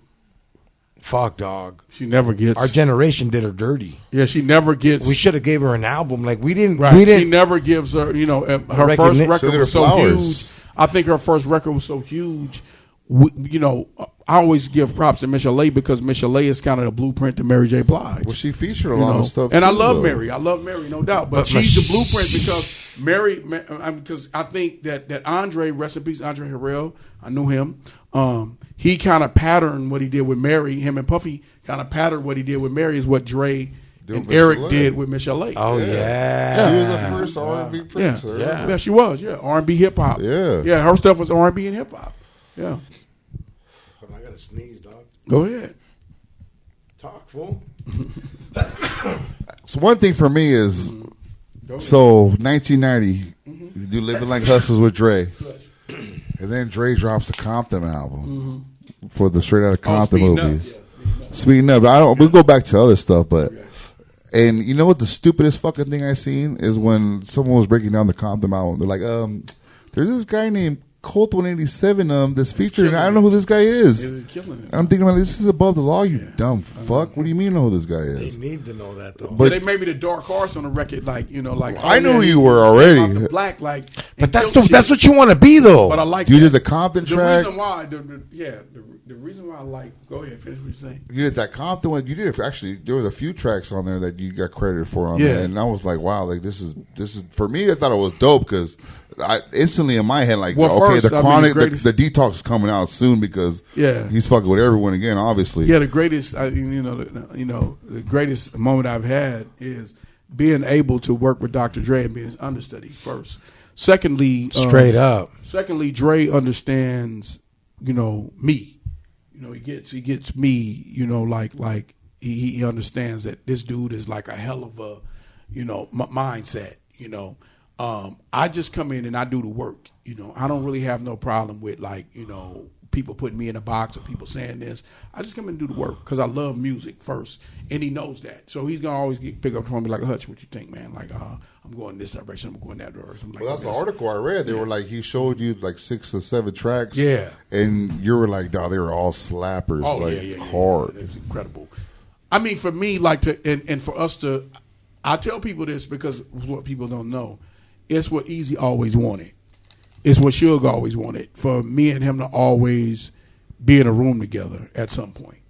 fuck, dog. She never gets. Our generation did her dirty. Yeah, she never gets. We should have gave her an album. Like, we didn't. Right. We didn't. She never gives her. You know, her first record was so huge. I think her first record was so huge. I always give props to Michelle A because Michelle A is kind of the blueprint to Mary J. Blige. Well, she featured a lot of stuff, and too, I love though. Mary. I love Mary, no doubt. But she's the blueprint because Mary. Because I think that Andre, rest in peace, Andre Harrell. I knew him. He kind of patterned what he did with Mary. Him and Puffy kind of patterned what he did with Mary is what Dre and Eric did with Michelle A. Oh yeah. She was the first R&B prince. Yeah, she was. Yeah, R&B hip hop. Yeah, her stuff was R&B and hip hop. Yeah. I gotta sneeze, dog. Go ahead. Talk, fool. So one thing for me is, 1990, you do Living Like Hustlers with Dre, and then Dre drops the Compton album for the Straight Outta Compton movie. Speeding Up. We'll go back to other stuff, but and you know what the stupidest fucking thing I seen is when someone was breaking down the Compton album. They're like, there's this guy named Colt 187 that's featured, and I don't know who this guy is. I'm thinking about this is above the law, you dumb fuck. What do you mean know who this guy is? They need to know that though. But they may be the dark horse on the record, I knew who you were already. Black, but that's what you want to be though. But I like you did the Compton track. The reason why I like. Go ahead, finish what you're saying. You did that Compton one. You did actually. There was a few tracks on there that you got credited for on there, and I was like, wow, like this is for me. I thought it was dope because I instantly in my head like, okay, the Chronic, the Detox is coming out soon because he's fucking with everyone again, obviously. Yeah, the greatest, the greatest moment I've had is being able to work with Dr. Dre and being his understudy first. Secondly, straight up. Secondly, Dre understands, me. You know, he gets me. You know, like he understands that this dude is like a hell of a, you know, mindset. You know, I just come in and I do the work. You know, I don't really have no problem with like, you know, people putting me in a box or people saying this. I just come in and do the work because I love music first, and he knows that. So he's gonna always pick up the phone and be like, Hutch, what you think, man? Like, I'm going this direction, I'm going that direction. Like, Well, that's the article I read. They were like, he showed you like 6 or 7 tracks. Yeah. And you were like, no, they were all slappers. Oh, like, yeah. hard. It's incredible. I mean, for me, like and for us to, I tell people this because what people don't know, it's what Easy always wanted. It's what Suge always wanted. For me and him to always be in a room together at some point.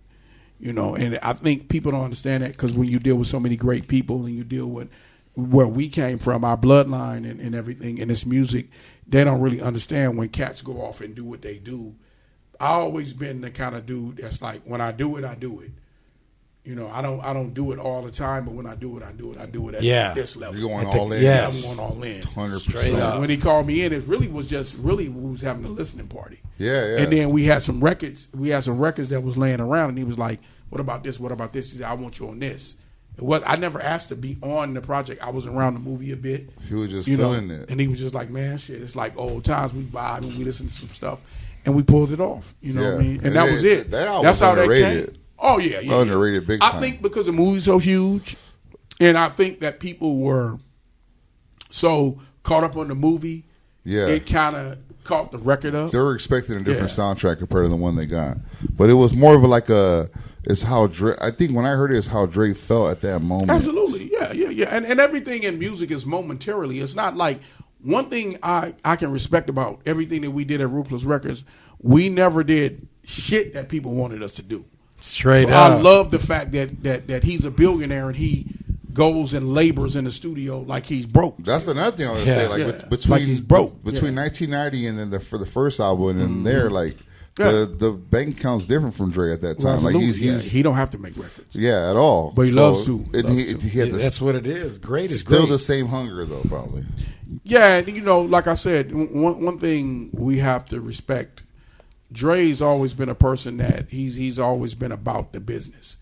You know, and I think people don't understand that because when you deal with so many great people and you deal with where we came from, our bloodline and everything, and this music, they don't really understand when cats go off and do what they do. I always been the kind of dude that's like, when I do it, I do it. You know, I don't do it all the time, but when I do it, I do it at this level. You're going all in. Yes. I'm going all in. 100%. When he called me in, it really was we was having a listening party. Yeah. And then we had some records. That was laying around, and he was like, "What about this? What about this?" He said, "I want you on this." I never asked to be on the project. I was around the movie a bit. He was just feeling it. And he was just like, man, shit, it's like old times. We vibe and we listen to some stuff, and we pulled it off. You know what I mean? And that was it. That album That's how that underrated. came. Oh, yeah. Underrated big time. I think because the movie's so huge, and I think that people were so caught up on the movie, it kind of caught the record up. They were expecting a different soundtrack compared to the one they got. But it was more of it's how Dre, I think when I heard it, it's how Dre felt at that moment. Absolutely. Yeah. And everything in music is momentarily. It's not like one thing I can respect about everything that we did at Ruthless Records, we never did shit that people wanted us to do. Straight So up. I love the fact that he's a billionaire and he goes and labors in the studio like he's broke. That's another thing I was gonna say. Between like he's broke. Between 1990 and then for the first album and then the bank account's different from Dre at that time. Well, like he's he don't have to make records. at all. But he loves to. He had That's what it is. Great is still great. the same hunger though, probably. Yeah, and you know, like I said, one thing we have to respect. Dre's always been a person that he's always been about the business.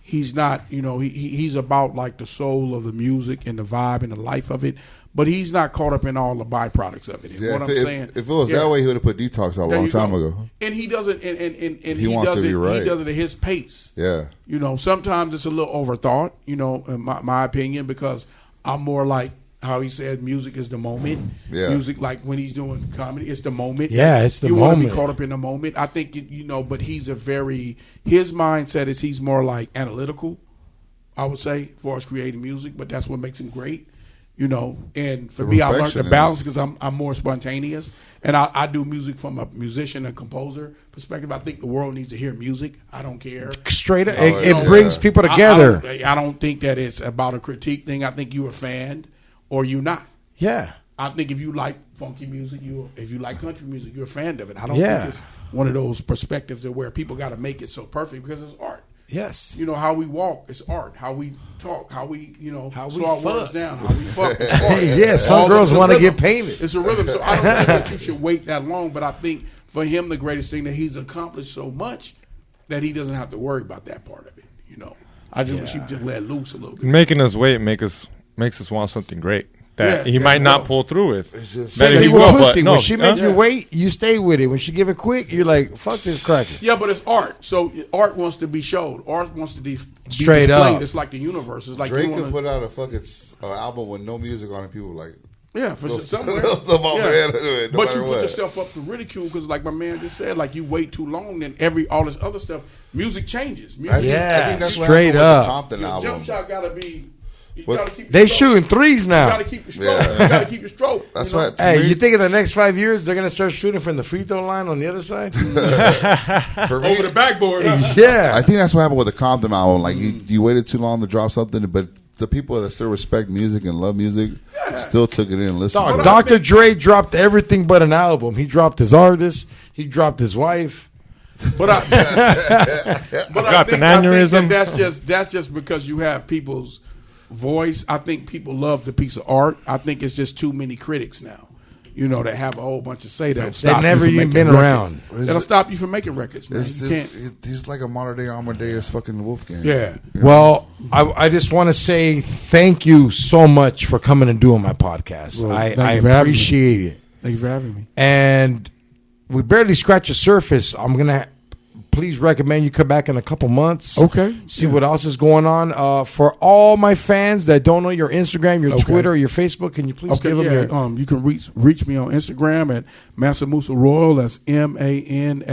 He's not, you know, he's about like the soul of the music and the vibe and the life of it, but he's not caught up in all the byproducts of it. Yeah, what I'm saying, if it was that way, he would have put Detox out a long time ago. And he doesn't, and He wants does to it. be right. He does it at his pace. Yeah, You know, sometimes it's a little overthought. You know, in my opinion, because I'm more like how he said, music is the moment. Yeah. Music, like when he's doing comedy, it's the moment. Yeah, it's the you want to be moment. caught up in the moment. I think you know, but his mindset is he's more like analytical. I would say, as far as creating music, but that's what makes him great. You know, and for me, I learned the balance because I'm more spontaneous, and I do music from a musician and composer perspective. I think the world needs to hear music. I don't care. Straight up. No, It brings people together. I don't think that it's about a critique thing. I think you're a fan or you're not. Yeah. I think if you like funky music, if you like country music, you're a fan of it. I don't Yeah. think it's one of those perspectives that where people got to make it so perfect because it's art. Yes. You know, how we walk is art. How we talk, how we, you know, How we slow our words fuck. down, how we fuck is art. Yeah, some All girls the want to rhythm. get painted. It's a rhythm. So I don't think that you should wait that long, but I think for him, the greatest thing that he's accomplished so much that he doesn't have to worry about that part of it. You know, I just wish he would just let loose a little bit. Making us wait makes us want something great that he might not pull through with. it's just Say Better that he you will, a but pussy. no. When she make you Yeah. wait, you stay with it. When she give it quick, you're like, fuck this cracker. Yeah, but it's art. So art wants to be showed. Art wants to be Straight displayed. up. It's like the universe. It's like Drake you could wanna, put out a fucking album with no music on it. People were like, yeah, for those- somewhere. those stuff over there, no but you matter put what. yourself up to ridicule because, like my man just said, like you wait too long, then all this other stuff, music changes. Music, I think that's what straight happened with up. the Compton your album. jump shot gotta be. You What- gotta keep They your stroke. shooting threes You now. gotta keep your stroke. Yeah. You gotta keep your stroke. That's you know? what. Hey, you think in the next 5 years they're gonna start shooting from the free throw line on the other side? For me, Over the backboard. Huh? Yeah. I think that's what happened with the Compton album. Like you waited too long to drop something, but the people that still respect music and love music still took it in and listened to it. Dr. Dre dropped everything but an album. He dropped his artist. He dropped his wife. But I Got think, an aneurysm. that's just because you have people's voice. I think people love the piece of art. I think it's just too many critics now. that have a whole bunch of say that They've never even been around. That'll stop you from making records, man. It's You can't. he's like a modern day Amadeus fucking Wolfgang. Yeah. Well, I just want to say thank you so much for coming and doing my podcast. Well, I thank you for having me. appreciate it. Thank you for having me. And we barely scratched the surface. I'm going to please recommend you come back in a couple months. Okay. See what else is going on. For all my fans that don't know your Instagram, your Twitter, your Facebook, can you please give them your... You can reach me on Instagram at Mansa Musa Royal. That's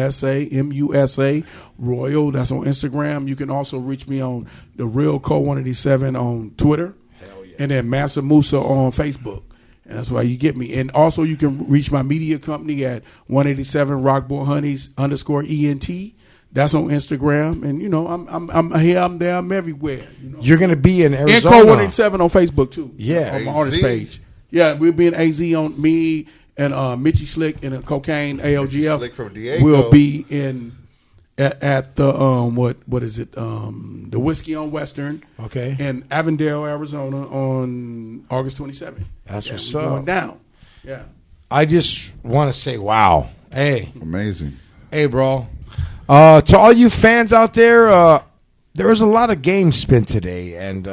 MANSAMUSA Royal. That's on Instagram. You can also reach me on The Real Code 187 on Twitter. Hell yeah. And then Mansa Musa on Facebook. And that's why you get me. And also you can reach my media company at 187 Rockboy Honeys _ENT. That's on Instagram. And I'm here, I'm there, I'm everywhere. You're going to be in Arizona. And Code 187 on Facebook too. Yeah. On my AZ. artist page. Yeah, we'll be in AZ on me and Mitchie Slick and Cocaine ALGF. Slick from Diego. We'll be in at the what is it? The Whiskey on Western. Okay. In Avondale, Arizona on August 27th. That's what's we're up. going down. Yeah. I just want to say, wow. Hey, Amazing. bro. To all you fans out there, there was a lot of games spent today, and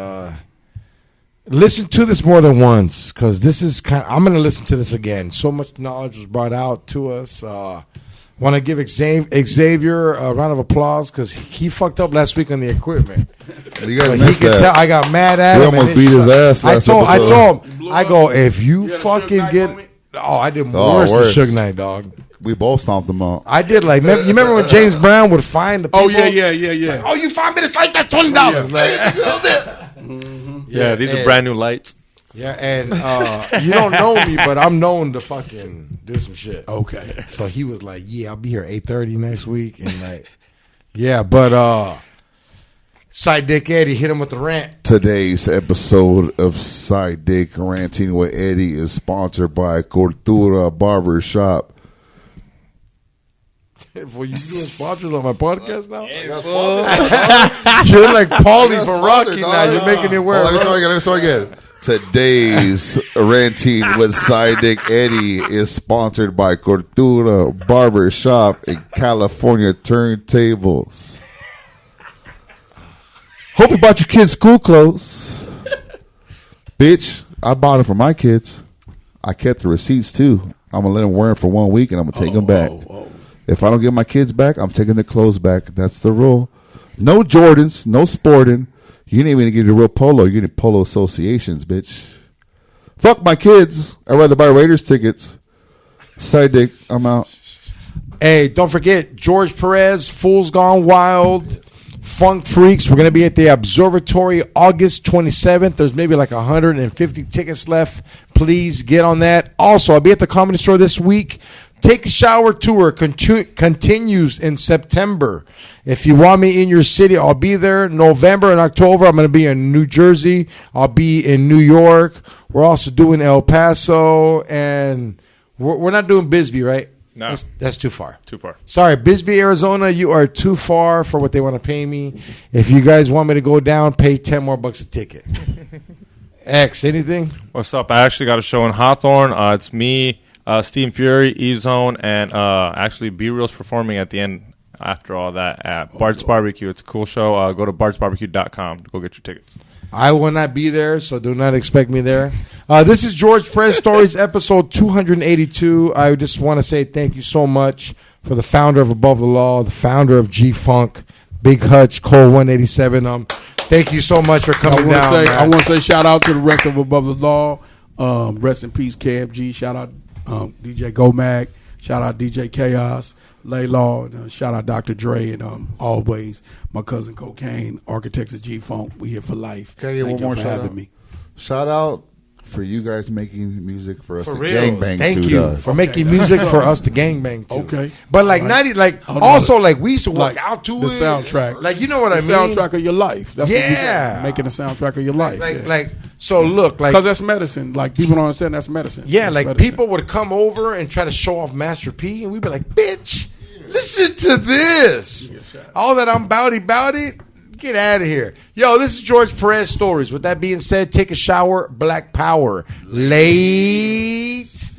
listen to this more than once because this is I'm going to listen to this again. So much knowledge was brought out to us. Want to give Xavier a round of applause because he fucked up last week on the equipment. You guys He missed could that. tell I got mad at We him. almost and beat his shit. ass last I episode. told him, I go, if you You had a fucking Suge Knight get. moment? Oh, I did Oh, worse worse. than Suge Knight, dog. We both stomped them out. I did you remember when James Brown would find the people? Oh yeah. Oh, you 5 minutes late? That's $20. Yeah, these are brand new lights. Yeah, and you don't know me, but I'm known to fucking do some shit. Okay. So he was like, "Yeah, I'll be here 8:30 next week," and like, yeah, but SideDick Eddie hit him with the rant. Today's episode of SideDick Ranting with Eddie is sponsored by Cortura Barber Shop. Well, you doing sponsors on my podcast now? Yeah, You're like Paulie from Rocky now. dog. You're making it work. Let me start again. Today's Ranting with SideDick Eddie is sponsored by Cortura Barber Shop and California Turntables. Hope you bought your kids school clothes. Bitch, I bought them for my kids. I kept the receipts too. I'm going to let them wear them for 1 week and I'm going to take them back. If I don't get my kids back, I'm taking the clothes back. That's the rule. No Jordans, no sporting. You didn't even get a real polo. You're getting polo associations, bitch. Fuck my kids. I'd rather buy Raiders tickets. SideDick, I'm out. Hey, don't forget George Perez, Fools Gone Wild, Funk Freaks. We're going to be at the Observatory August 27th. There's maybe like 150 tickets left. Please get on that. Also, I'll be at the Comedy Store this week. Take a Shower Tour continues in September. If you want me in your city, I'll be there. November and October, I'm going to be in New Jersey. I'll be in New York. We're also doing El Paso. And we're not doing Bisbee, right? No. That's too far. Too far. Sorry, Bisbee, Arizona, you are too far for what they want to pay me. If you guys want me to go down, pay $10 more a ticket. X, anything? What's up? I actually got a show in Hawthorne. It's me, Steam Fury, E-Zone, and actually B-Real's performing at the end after all that at Bart's Barbecue. It's a cool show. Go to bartsbarbecue.com to go get your tickets. I will not be there, so do not expect me there. This is George Perez Stories, episode 282. I just want to say thank you so much for the founder of Above the Law, the founder of G-Funk, Big Hutch, Cole 187. Thank you so much for coming down. I want to say shout out to the rest of Above the Law. Rest in peace, KFG. Shout out DJ Gomag. Shout out DJ Chaos. Laylaw, and shout out Dr. Dre, and always my cousin Cocaine, Architects of G-Funk. We here for life. Can I get Thank one you more for shout having out? me. Shout out for you guys making music for us For to real. gangbang Thank to. you dog. for making music for us to gangbang to. Okay. But like, Right. not like Oh, no. also like we used to work Like out to the it. soundtrack. Like, you know what I The mean? soundtrack of your life. That's what you Yeah. said. Making a soundtrack of your life. So look, like, because that's medicine. Like people don't understand that's medicine. yeah, That's like medicine. people would come over and try to show off Master P, and we'd be like, bitch, listen to this. All that I'm bowdy, get out of here. Yo, this is George Perez Stories. With that being said, take a shower, Black Power. Late.